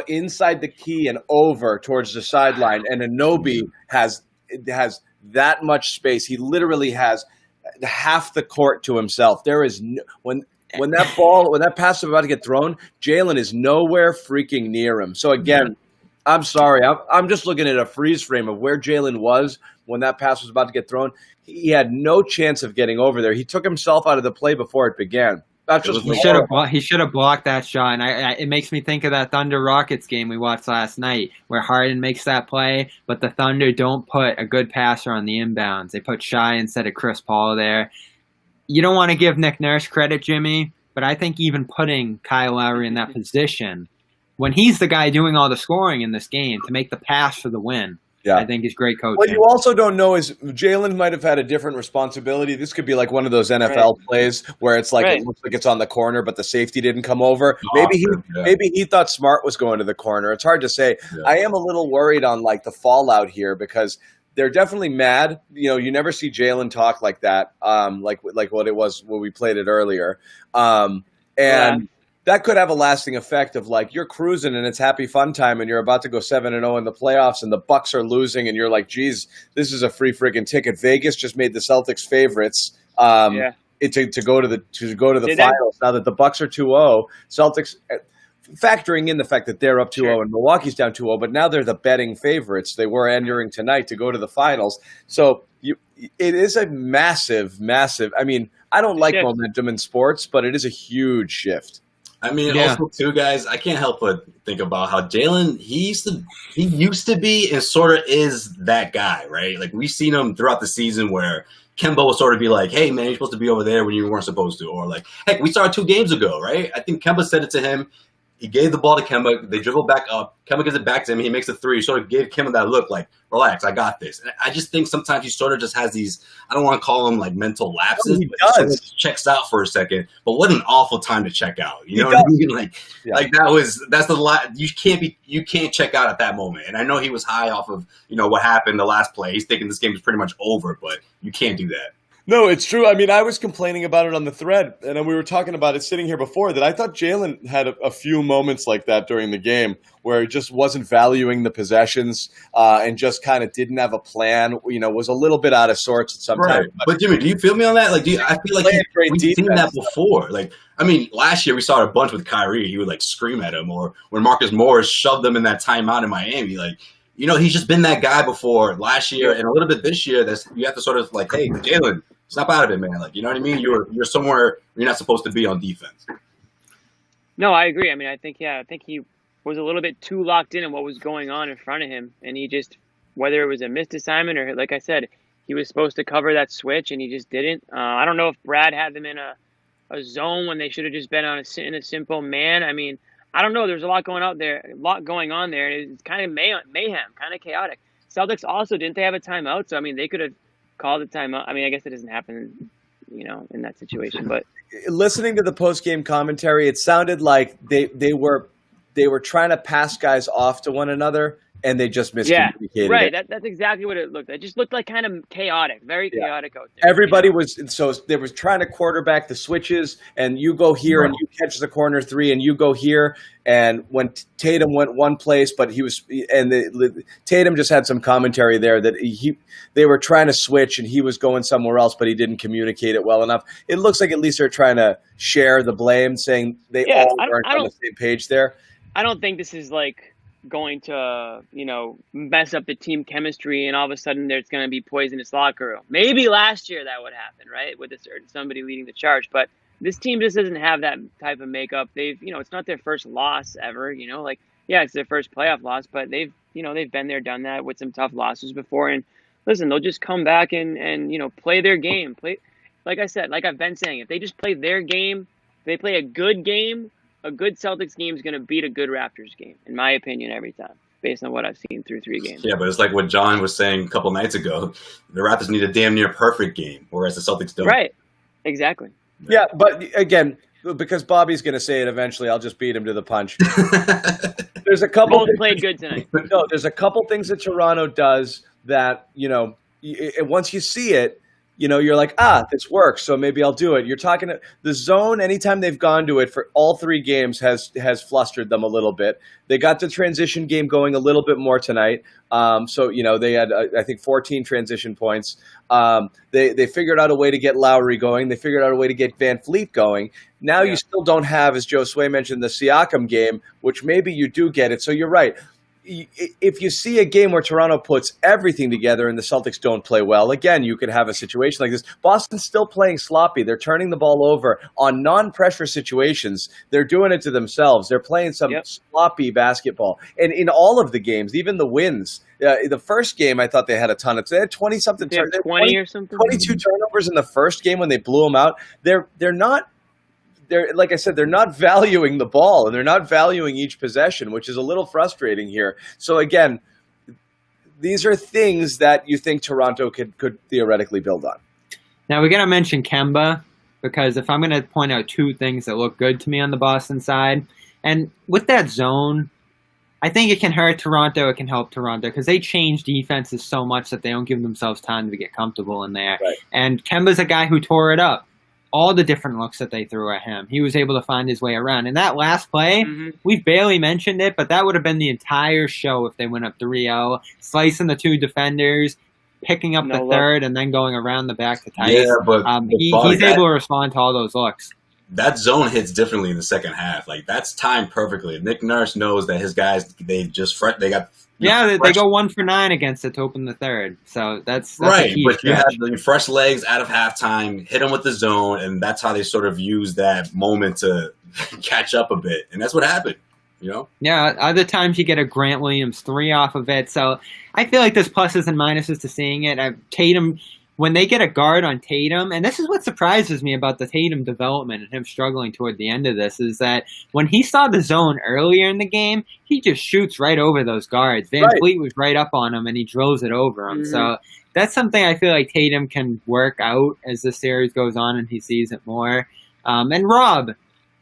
inside the key and over towards the sideline, and Anunoby has that much space. He literally has half the court to himself. There is when that pass is about to get thrown, Jalen is nowhere freaking near him. So again, I'm sorry. I'm just looking at a freeze frame of where Jalen was when that pass was about to get thrown. He had no chance of getting over there. He took himself out of the play before it began. That's just he should have blocked that shot. And it makes me think of that Thunder Rockets game we watched last night where Harden makes that play, but the Thunder don't put a good passer on the inbounds. They put Shai instead of Chris Paul there. You don't want to give Nick Nurse credit, Jimmy, but I think even putting Kyle Lowry in that position, when he's the guy doing all the scoring in this game to make the pass for the win, I think is great coaching. What you also don't know is Jalen might have had a different responsibility. This could be like one of those NFL plays where it's like it looks like it's on the corner, but the safety didn't come over. Maybe he thought Smart was going to the corner. It's hard to say. Yeah. I am a little worried on like the fallout here because they're definitely mad. You know, you never see Jalen talk like that, like what it was when we played it earlier. That could have a lasting effect of like you're cruising and it's happy fun time and you're about to go 7-0 in the playoffs and the Bucks are losing and you're like, geez, this is a free freaking ticket. Vegas just made the Celtics favorites to go to the finals. Now that the Bucks are 2-0, Celtics factoring in the fact that they're up 2-0 and Milwaukee's down 2-0, but now they're the betting favorites. They were entering tonight to go to the finals. So it is a massive. I mean, I don't like momentum in sports, but it is a huge shift. I mean, also too, guys, I can't help but think about how Jalen, he used to be and sort of is that guy, right? Like we've seen him throughout the season where Kemba will sort of be like, hey, man, you're supposed to be over there when you weren't supposed to. Or like, heck, we saw it 2 games ago, right? I think Kemba said it to him. He gave the ball to Kemba. They dribble back up. Kemba gives it back to him. He makes a 3. He sort of gave Kemba that look like, relax, I got this. And I just think sometimes he sort of just has these, I don't want to call them like mental lapses. He but does. He sort of just checks out for a second. But what an awful time to check out. You know what I mean? Like that's the lot. You can't check out at that moment. And I know he was high off of, what happened the last play. He's thinking this game is pretty much over, but you can't do that. No, it's true. I mean, I was complaining about it on the thread, and we were talking about it sitting here before, that I thought Jalen had a few moments like that during the game where he just wasn't valuing the possessions and just kind of didn't have a plan, was a little bit out of sorts at some time. But Jimmy, do you feel me on that? Like, I feel like we've seen that before. Like, I mean, last year we saw it a bunch with Kyrie. He would, like, scream at him. Or when Marcus Morris shoved them in that timeout in Miami, like, he's just been that guy before last year and a little bit this year. You have to sort of like, hey, Jalen, snap out of it, man. Like, you know what I mean? You're somewhere you're not supposed to be on defense. No, I agree. I mean, I think he was a little bit too locked in on what was going on in front of him. And he just, whether it was a missed assignment or, like I said, he was supposed to cover that switch and he just didn't. I don't know if Brad had them in a zone when they should have just been in a simple man. I mean, I don't know. There's a lot going on there. It's kind of mayhem, kind of chaotic. Celtics also, didn't they have a timeout? So, I mean, they could have called a timeout. I mean, I guess it doesn't happen, in that situation. But listening to the post-game commentary, it sounded like they were trying to pass guys off to one another, and they just miscommunicated. Yeah, right. That's exactly what it looked like. It just looked like kind of chaotic, very chaotic out there. Everybody they was trying to quarterback the switches, and you go here and you catch the corner 3, and you go here. And when Tatum went one place, but Tatum just had some commentary there that they were trying to switch, and he was going somewhere else, but he didn't communicate it well enough. It looks like at least they're trying to share the blame, saying they all weren't on the same page there. I don't think this is like going to, mess up the team chemistry and all of a sudden there's going to be poisonous locker room. Maybe last year that would happen, right? With somebody leading the charge. But this team just doesn't have that type of makeup. They've, it's not their first loss ever, it's their first playoff loss, but they've been there, done that with some tough losses before. And listen, they'll just come back and play their game. Like I said, like I've been saying, if they just play their game, they play a good game, a good Celtics game is going to beat a good Raptors game, in my opinion, every time, based on what I've seen through 3 games. Yeah, but it's like what John was saying a couple nights ago. The Raptors need a damn near perfect game, whereas the Celtics don't. Right. Exactly. Yeah, but again, because Bobby's going to say it eventually, I'll just beat him to the punch. There's a couple. Both played good tonight. No, there's a couple things that Toronto does that, once you see it, you're like, this works, so maybe I'll do it. You're talking the zone. Anytime they've gone to it for all 3 games has flustered them a little bit. They got the transition game going a little bit more tonight. So they had I think 14 transition points. They figured out a way to get Lowry going. They figured out a way to get Van Fleet going. Now you still don't have, as Joe Sway mentioned, the Siakam game, which maybe you do get it. So you're right. If you see a game where Toronto puts everything together and the Celtics don't play well, again, you could have a situation like this. Boston's still playing sloppy. They're turning the ball over on non-pressure situations. They're doing it to themselves. They're playing some sloppy basketball. And in all of the games, even the wins, the first game, I thought they had a ton of – they had 20-something – 20 or something? 22 turnovers in the first game when they blew them out. They're not – like I said, they're not valuing the ball and they're not valuing each possession, which is a little frustrating here. So again, these are things that you think Toronto could theoretically build on. Now we got to mention Kemba, because if I'm going to point out 2 things that look good to me on the Boston side, and with that zone, I think it can hurt Toronto. It can help Toronto because they change defenses so much that they don't give themselves time to get comfortable in there. Right. And Kemba's a guy who tore it up. All the different looks that they threw at him, he was able to find his way around. And that last play, we've barely mentioned it, but that would have been the entire show if they went up 3-0, slicing the 2 defenders, picking up the third, and then going around the back to Tice. Yeah, but he's able to respond to all those looks. That zone hits differently in the second half. Like, that's timed perfectly. Nick Nurse knows that his guys, they got they go 1 for 9 against it to open the third. So that's right. A key but stretch. you have the fresh legs out of halftime, hit them with the zone, and that's how they sort of use that moment to catch up a bit. And that's what happened. Yeah, other times you get a Grant Williams 3 off of it. So I feel like there's pluses and minuses to seeing it. Tatum, when they get a guard on Tatum, and this is what surprises me about the Tatum development and him struggling toward the end of this, is that when he saw the zone earlier in the game, he just shoots right over those guards. Van Fleet was right up on him, and he drills it over him. So that's something I feel like Tatum can work out as the series goes on and he sees it more. And Rob,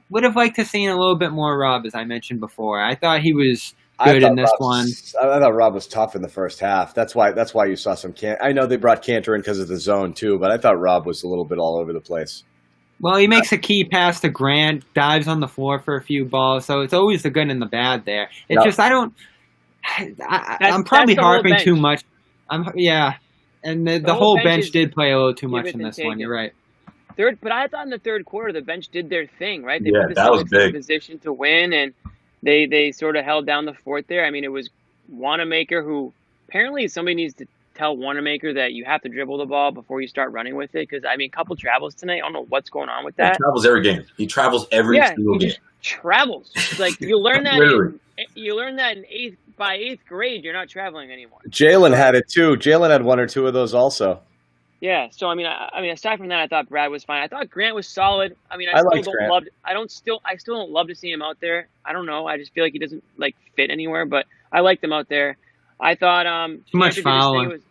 would have liked to seen a little bit more Rob, as I mentioned before. I thought he was good in this one. I thought Rob was tough in the first half. That's why you saw some I know they brought Cantor in because of the zone too, but I thought Rob was a little bit all over the place. Well, he makes a key pass to Grant, dives on the floor for a few balls, so it's always the good and the bad there. It's just I'm probably harping too much. And the whole bench did play a little too much in this one. You're right. But I thought in the third quarter the bench did their thing, right? They put the that was Celtics in big. position to win, and they sort of held down the fort there. I mean, it was Wanamaker, who apparently somebody needs to tell Wanamaker that you have to dribble the ball before you start running with it. Because, I mean, a couple travels tonight. I don't know what's going on with that. He travels every game. He travels every single game. Just travels. It's like you learn that. You learn that by eighth grade. You're not traveling anymore. Jalen had it too. Jalen had 1 or 2 of those also. Yeah, so I mean, aside from that, I thought Brad was fine. I thought Grant was solid. I mean, I still don't love to see him out there. I don't know. I just feel like he doesn't fit anywhere. But I liked him out there. I thought too much fouling. It was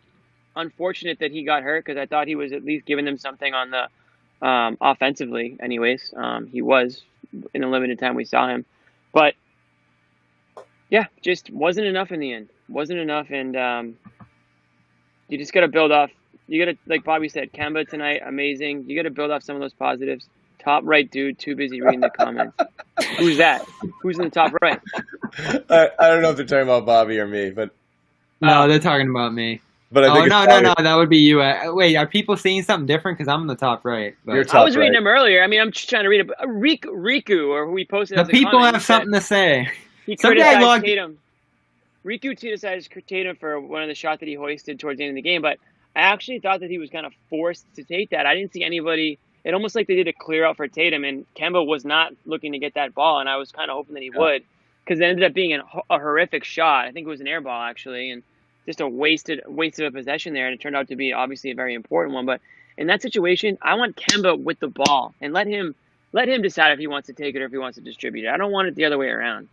unfortunate that he got hurt because I thought he was at least giving them something on the offensively. Anyways, he was in the limited time we saw him, but yeah, just wasn't enough in the end. Wasn't enough, and you just got to build off. You got to, like Bobby said, Kemba tonight, amazing. You got to build off some of those positives. Top right dude, too busy reading the comments. Who's that? Who's in the top right? I don't know if they're talking about Bobby or me, but no, they're talking about me. But I think no, that would be you. Wait, are people seeing something different? Because I'm in the top right. But I was reading him earlier. I mean, I'm just trying to read Riku, or who we posted. The people have something to say. He criticized Tatum. Riku criticized Tatum for one of the shots that he hoisted towards the end of the game, but I actually thought that he was kind of forced to take that. I didn't see anybody. It almost like they did a clear out for Tatum, and Kemba was not looking to get that ball, and I was kind of hoping that he would, because it ended up being a horrific shot. I think it was an air ball, actually, and just a wasted a possession there, and it turned out to be obviously a very important one. But in that situation, I want Kemba with the ball, and let him decide if he wants to take it or if he wants to distribute it. I don't want it the other way around.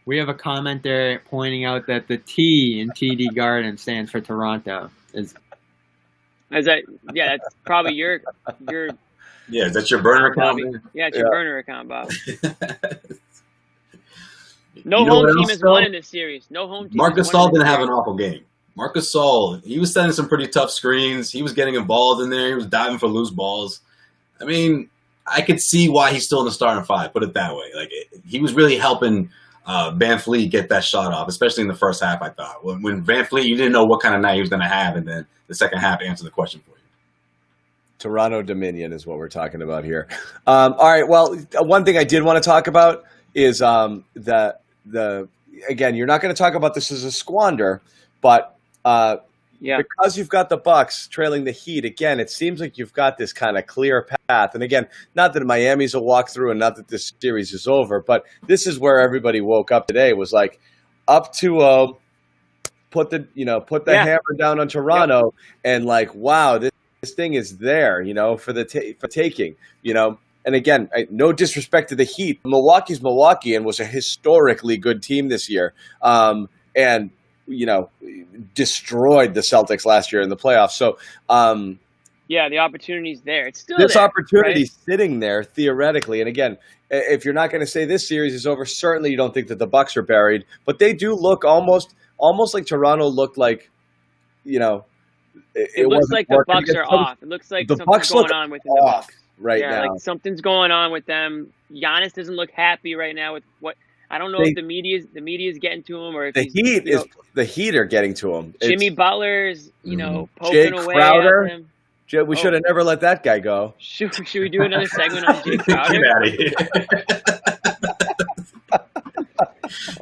We have a comment there pointing out that the T in TD Garden stands for Toronto. That's probably your yeah, is that your burner account? Yeah, it's your burner account, Bob. No home team has won in this series. No home team. Marcus Gasol didn't have an awful game. Marc Gasol, he was setting some pretty tough screens. He was getting involved in there. He was diving for loose balls. I mean, I could see why he's still in the starting five, put it that way. Like, he was really helping Van Fleet get that shot off, especially in the first half, I thought. When Van Fleet, you didn't know what kind of night he was going to have, and then the second half answered the question for you. Toronto Dominion is what we're talking about here. All right, well, one thing I did want to talk about is again, you're not going to talk about this as a squander, but because you've got the Bucks trailing the Heat, again, it seems like you've got this kind of clear path. And again, not that Miami's a walkthrough and not that this series is over, but this is where everybody woke up today, was like up 2-0, put the hammer down on Toronto, and like, wow, this thing is there, for taking, And again, no disrespect to the Heat. Milwaukee's Milwaukee and was a historically good team this year. And destroyed the Celtics last year in the playoffs. So, the opportunity's there. It's still this there, opportunity's right? sitting there theoretically. And again, if you're not going to say this series is over, certainly you don't think that the Bucks are buried, but they do look almost like Toronto looked like, it looks like the Bucks are off. It looks like something's going on with the Bucks right now. Like something's going on with them. Giannis doesn't look happy right now with what. I don't know if the media is getting to him, or if the Heat are getting to him. Jimmy Butler's, poking Jay away Crowder. at him. We should have never let that guy go. Should we do another segment on Jay Crowder? Get out of here.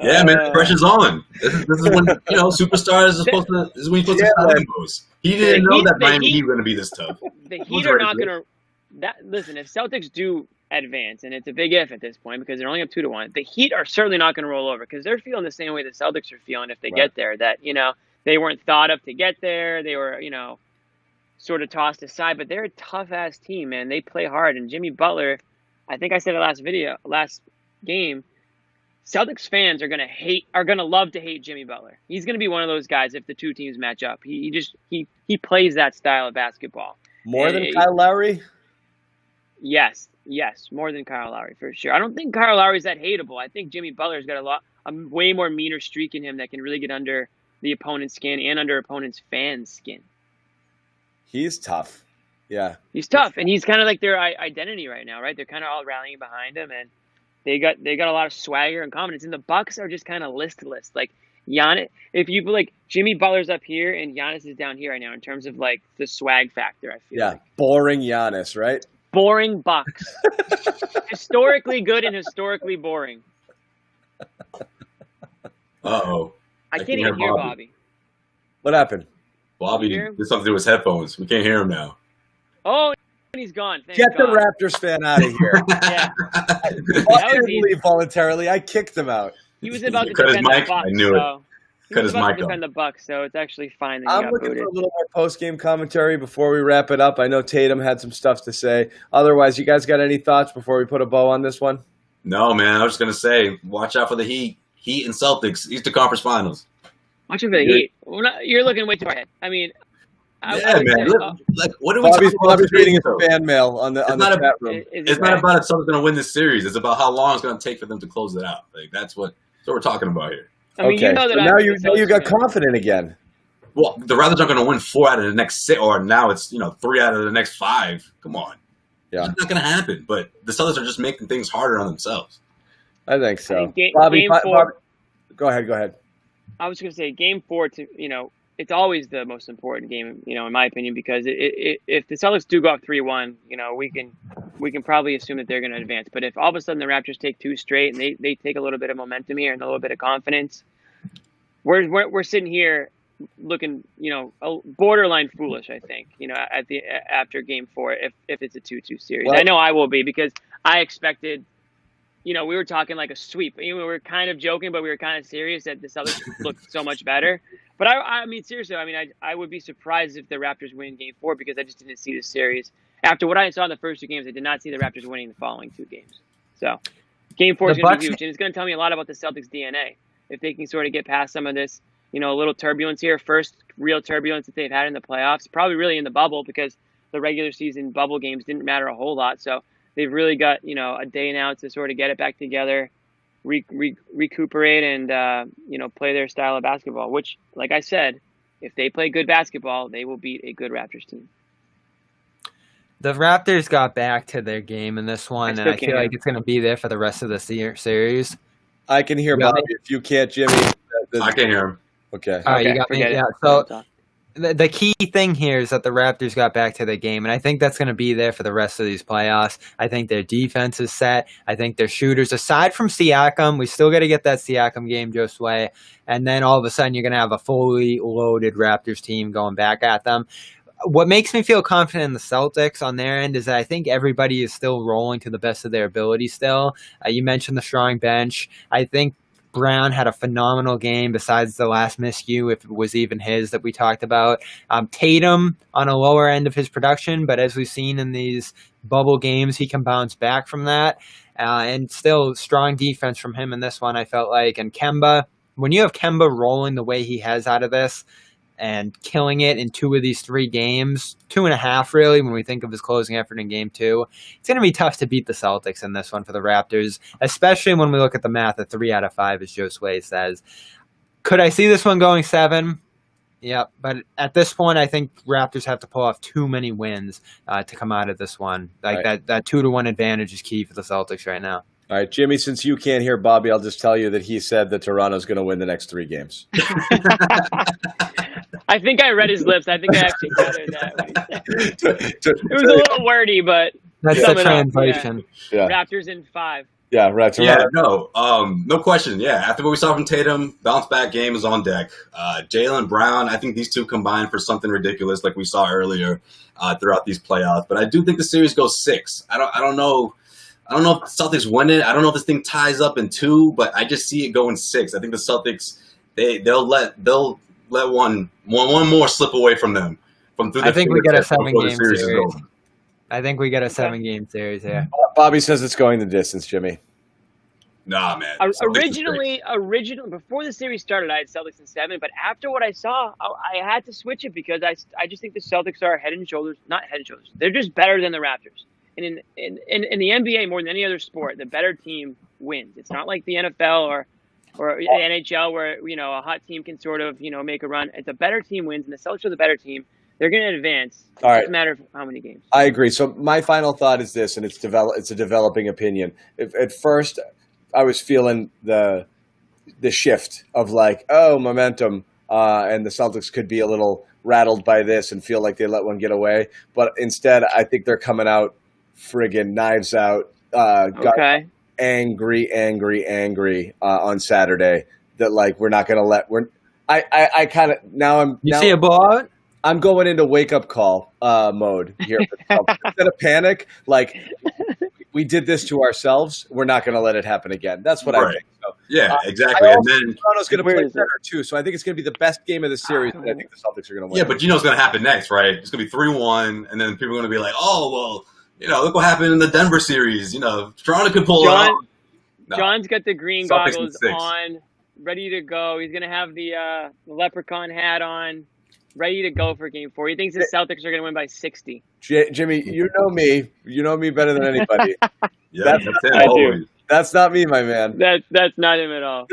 Yeah, man, the pressure's on. This is when superstars are supposed to. This is when you're supposed to start those. He didn't know that Miami Heat were going to be this tough. The Heat are not going to. Listen, if Celtics do advance, and it's a big if at this point because they're only up 2-1. The Heat are certainly not going to roll over because they're feeling the same way the Celtics are feeling if they get there. That they weren't thought of to get there. They were sort of tossed aside, but they're a tough ass team, man. They play hard, and Jimmy Butler, I think I said it last game. Celtics fans are gonna love to hate Jimmy Butler. He's gonna be one of those guys if the two teams match up. He plays that style of basketball more than Kyle Lowry. Yes, more than Kyle Lowry for sure. I don't think Kyle Lowry's that hateable. I think Jimmy Butler's got a way more meaner streak in him that can really get under the opponent's skin and under opponent's fans' skin. He's tough. Yeah, he's tough, and he's kind of like their identity right now, right? They're kind of all rallying behind him, and they got a lot of swagger and confidence. And the Bucks are just kind of listless. Like Giannis, if you like, Jimmy Butler's up here and Giannis is down here right now in terms of like the swag factor. I feel like boring Giannis, right? Boring Bucks. Historically good and historically boring. Uh-oh. I can't even hear Bobby. What happened? Bobby did something to his headphones. We can't hear him now. Oh, he's gone. Thank Get God. the Raptors fan out of here. Bobby didn't leave voluntarily. I kicked him out. He was about to cut his defend mic. the Bucks. I knew it. Cut his mic. Defend the Bucks, so it's actually fine. That I'm looking for a little more post-game commentary before we wrap it up. I know Tatum had some stuff to say. Otherwise, you guys got any thoughts before we put a bow on this one? No, man. I was just gonna say, watch out for the Heat and Celtics, Eastern Conference Finals. Watch out for the Heat. You're looking way too far ahead. I mean, man. Like, what are we talking about? Bobby's reading his fan mail on the chat room. It's not about if someone's going to win this series. It's about how long it's going to take for them to close it out. Like that's what we're talking about here. I mean, okay, so now you got confident again. Well, the Raptors are going to win 4 out of the next 6, or now it's 3 out of the next 5. Come on, it's not going to happen. But the Celtics are just making things harder on themselves. I think so. Bobby, go ahead. I was going to say Game 4. It's always the most important game, in my opinion, because if the Celtics do go up 3-1, we can probably assume that they're going to advance. But if all of a sudden the Raptors take 2 straight and they take a little bit of momentum here and a little bit of confidence, we're sitting here looking, borderline foolish. I think, after Game 4, if it's a 2-2 series. Well, I know I will be because I expected. We were talking like a sweep. We were kind of joking, but we were kind of serious that the Celtics looked so much better. But I mean, seriously, I would be surprised if the Raptors win Game 4 because I just didn't see the series. After what I saw in the first 2 games, I did not see the Raptors winning the following 2 games. So Game 4 is going to be huge, and it's going to tell me a lot about the Celtics' DNA. If they can sort of get past some of this, a little turbulence here, first real turbulence that they've had in the playoffs, probably really in the bubble because the regular season bubble games didn't matter a whole lot. So they've really got, a day now to sort of get it back together, recuperate, and, play their style of basketball, which, like I said, if they play good basketball, they will beat a good Raptors team. The Raptors got back to their game in this one, and I feel like it's going to be there for the rest of the series. I can hear Bobby. If you can't, Jimmy. I can hear him. Okay. All right, you got me. Yeah. So the key thing here is that the Raptors got back to the game, and I think that's going to be there for the rest of these playoffs. I think their defense is set. I think their shooters, aside from Siakam, we still got to get that Siakam game Josue, and then all of a sudden you're going to have a fully loaded Raptors team going back at them. What makes me feel confident in the Celtics on their end is that I think everybody is still rolling to the best of their ability still. You mentioned the strong bench. I think Brown had a phenomenal game besides the last miscue, if it was even his, that we talked about. Tatum on a lower end of his production, but as we've seen in these bubble games, he can bounce back from that. And still strong defense from him in this one, I felt like. And Kemba, when you have Kemba rolling the way he has out of this, and killing it in 2 of these 3 games, 2.5 really, when we think of his closing effort in game 2. It's going to be tough to beat the Celtics in this one for the Raptors, especially when we look at the math at 3 out of 5, as Josue says. Could I see this one going 7? Yep, but at this point, I think Raptors have to pull off too many wins to come out of this one. Like that 2-1 advantage is key for the Celtics right now. All right, Jimmy, since you can't hear Bobby, I'll just tell you that he said that Toronto's going to win the next 3 games. I think I read his lips. I think I actually gathered that. It was a little wordy, but that's the translation. Yeah. Raptors in 5. Yeah, right. No question. Yeah, after what we saw from Tatum, bounce back game is on deck. Jaylen Brown, I think these two combined for something ridiculous, like we saw earlier throughout these playoffs. But I do think the series goes 6. I don't know. I don't know if the Celtics win it. I don't know if this thing ties up in 2, but I just see it going 6. I think the Celtics they'll let one more slip away from them. I think we get a 7-game series. I think we get a 7-game series here. Bobby says it's going the distance, Jimmy. Nah, man. Originally, before the series started, I had Celtics in 7, but after what I saw, I had to switch it because I just think the Celtics are not head and shoulders. They're just better than the Raptors. And in the NBA, more than any other sport, the better team wins. It's not like the NFL or the NHL where, a hot team can sort of, make a run. It's a better team wins, and the Celtics are the better team. They're going to advance. It doesn't matter how many games. I agree. So my final thought is this, and it's a developing opinion. At first, I was feeling the shift of momentum, and the Celtics could be a little rattled by this and feel like they let one get away. But instead, I think they're coming out friggin' knives out. Angry on Saturday that we're not going to let. I kind of now see a blowout. I'm going into wake up call mode here. Instead of panic, we did this to ourselves. We're not going to let it happen again. That's what I think. So, yeah, exactly. And then Toronto's going to play better too. So I think it's going to be the best game of the series. And I think the Celtics are going to win. Yeah, but you know what's going to happen next, right? It's going to be 3-1, and then people are going to be like, "Oh, well, look what happened in the Denver series. Toronto could pull it off." No. John's got the green goggles on, ready to go. He's going to have the leprechaun hat on, ready to go for Game 4. He thinks the Celtics are going to win by 60. Jimmy, you know me. You know me better than anybody. Yeah, that's not me, my man. That's not him at all.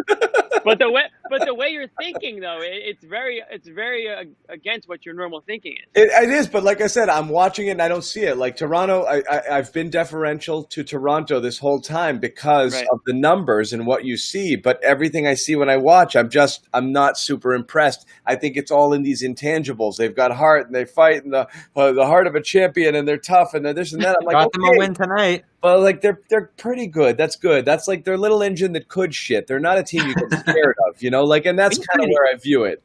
But the way you're thinking, though, it's very against what your normal thinking is. It is, but like I said, I'm watching it and I don't see it. Like Toronto, I've been deferential to Toronto this whole time because of the numbers and what you see. But everything I see when I watch, I'm not super impressed. I think it's all in these intangibles. They've got heart and they fight and the heart of a champion and they're tough and they're this and that. I'm like, got them a win tonight. Well, they're pretty good. That's good. That's like their little engine that could shit. They're not a team you get scared of, and that's kind of where I view it,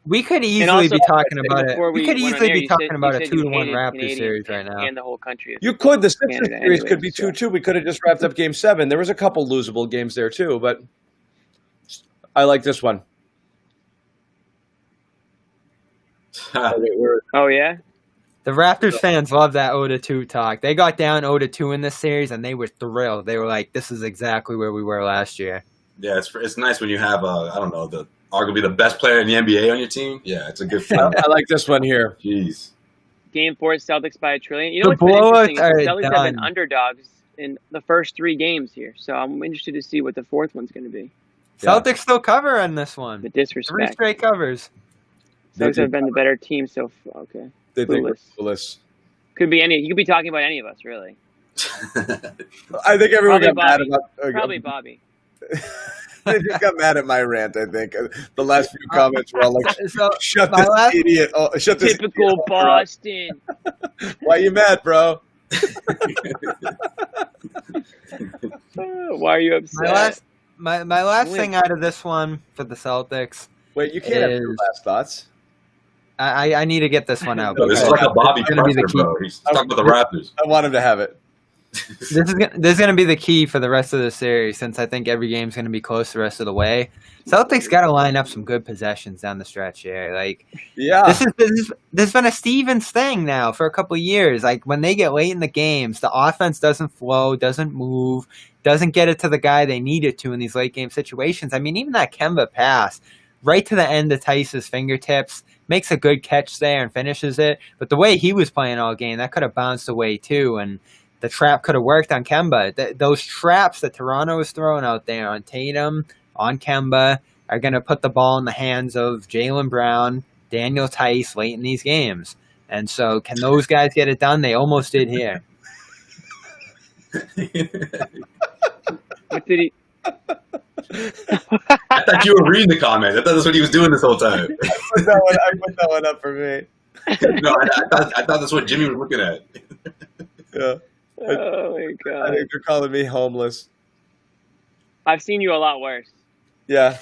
We could easily be talking about it. We could easily be talking about a 2-1 Raptors series right now. And the whole country. You could. The Sixers series could be 2-2. We could have just wrapped up Game 7. There was a couple losable games there too, but I like this one. Oh yeah. The Raptors fans love that 0-2 talk. They got down 0-2 in this series, and they were thrilled. They were like, "This is exactly where we were last year." Yeah, it's nice when you have arguably the best player in the NBA on your team. Yeah, it's a good feeling. I like this one here. Jeez. Game 4, Celtics by a trillion. You know what's been interesting? The Celtics have been underdogs in the first 3 games here, so I'm interested to see what the 4th one's going to be. Celtics still cover in this one. The disrespect. 3 straight covers. Celtics have been the better team so far. Okay. They think we're clueless. Could be any. You could be talking about any of us, really. I think everyone Probably got mad Bobby. about. Probably Bobby. They just got mad at my rant. I think the last few comments were all like, So "Shut my this last- idiot! Oh, shut this Typical idiot up." Boston. Why you mad, bro? Why are you upset? My last thing out of this one for the Celtics. Wait, you can't have your last thoughts. I need to get this one out. No, this is like a Bobby It's gonna be the Crusher, key. bro. He's talking about the Raptors. I want him to have it. This is going to be the key for the rest of the series, since I think every game's going to be close the rest of the way. Celtics got to line up some good possessions down the stretch here. Like, Yeah, this has been a Stevens thing now for a couple of years. Like, when they get late in the games, the offense doesn't flow, doesn't move, doesn't get it to the guy they need it to in these late game situations. I mean, even that Kemba pass right to the end of Tice's fingertips, makes a good catch there and finishes it. But the way he was playing all game, that could have bounced away too, and the trap could have worked on Kemba. Those traps that Toronto is throwing out there on Tatum, on Kemba, are going to put the ball in the hands of Jaylen Brown, Daniel Tice late in these games. And so can those guys get it done? They almost did here. What did he? I thought you were reading the comments. I thought that's what he was doing this whole time. I put that one up for me. No, I thought that's what Jimmy was looking at. Yeah. Oh my I god! think they're calling me homeless. I've seen you a lot worse. Yeah.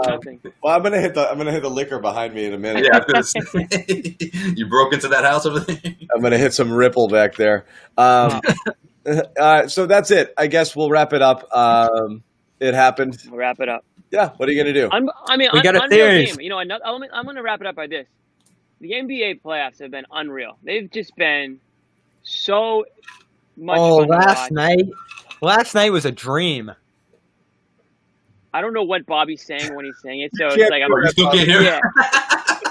Nothing. Well, I'm gonna hit the liquor behind me in a minute. Yeah, I was gonna say, you broke into that house over there. I'm gonna hit some Ripple back there. So that's it. I guess we'll wrap it up. It happened. We'll wrap it up. Yeah. What are you gonna do? We got a unreal series. game. You know, I'm going to wrap it up by this. The NBA playoffs have been unreal. They've just been so much fun to watch. Last night was a dream. I don't know what Bobby's saying when he's saying it, so Can't it's like I'm. Oh, you still can't hear me? Yeah.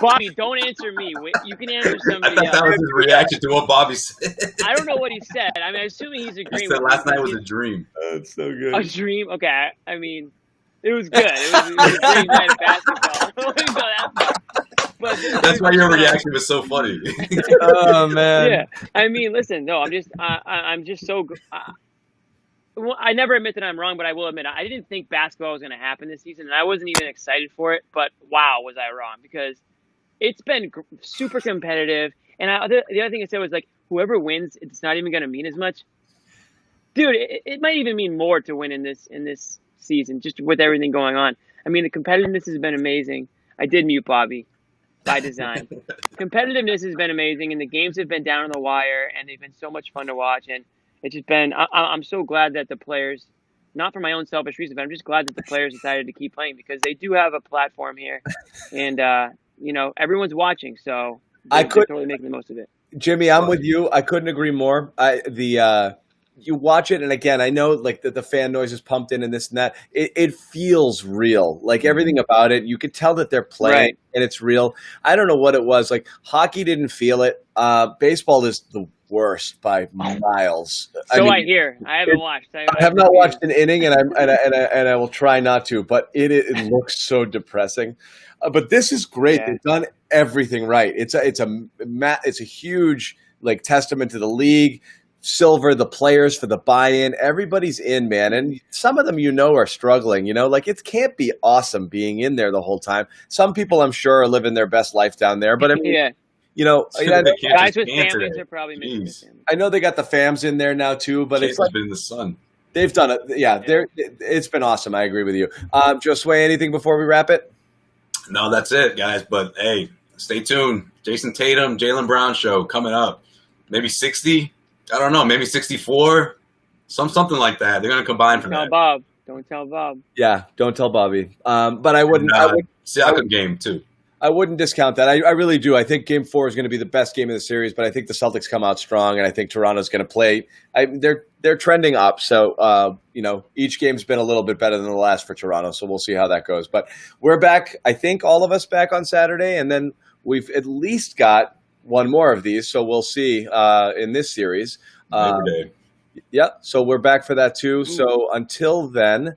Bobby, don't answer me. You can answer I somebody thought else. that was his reaction to what Bobby said. I don't know what he said. I mean, I'm assuming he's He agreeing said with last me. night was a dream. That's so good. A dream? Okay. I mean, it was good. It was a great night of basketball. Let me go that far. But That's why your reaction was so funny. Oh man. yeah. I mean, listen. No, I'm just so. Well, I never admit that I'm wrong, but I will admit I didn't think basketball was going to happen this season, and I wasn't even excited for it. But wow, was I wrong, because it's been super competitive. And the other thing I said was, like, whoever wins, it's not even going to mean as much. Dude, it might even mean more to win in this season, just with everything going on. I mean, the competitiveness has been amazing. I did mute Bobby by design. Competitiveness has been amazing, and the games have been down on the wire, and they've been so much fun to watch. And it's just been, I'm so glad that the players, not for my own selfish reasons, but I'm just glad that the players decided to keep playing, because they do have a platform here, and everyone's watching, so they're totally making the most of it. Jimmy, I'm with you. I couldn't agree more. You watch it, and again, I know like the fan noise is pumped in and this and that. It feels real. Like everything about it, you could tell that they're playing, Right. and it's real. I don't know what it was. Like hockey didn't feel it. Baseball is the worst by miles. So I hear. I haven't watched. I have not watched an inning, and I will try not to. But it looks so depressing. But this is great. Yeah. They've done everything right. It's a huge like testament to the league. Silver, the players for the buy-in. Everybody's in, man. And some of them, are struggling, like it can't be awesome being in there the whole time. Some people I'm sure are living their best life down there, but I mean, yeah. guys with families are probably missing their family. I know they got the fams in there now too, but it's like been in the sun. They've done it. Yeah. It's been awesome. I agree with you. Josue, anything before we wrap it? No, that's it, guys. But hey, stay tuned. Jason Tatum, Jaylen Brown show coming up. Maybe 60. I don't know, maybe 64, something like that. They're going to combine for that. Don't tell Bob. Yeah, don't tell Bobby. But I wouldn't. Siakam game too. I wouldn't discount that. I really do. I think Game 4 is going to be the best game of the series, but I think the Celtics come out strong, and I think Toronto's going to play. They're trending up, so each game's been a little bit better than the last for Toronto. So we'll see how that goes. But we're back. I think all of us back on Saturday, and then we've at least got one more of these, so we'll see in this series. Yeah, so we're back for that too. So until then,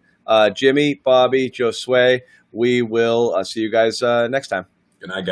Jimmy, Bobby, Josue, we will see you guys next time. Good night, guys.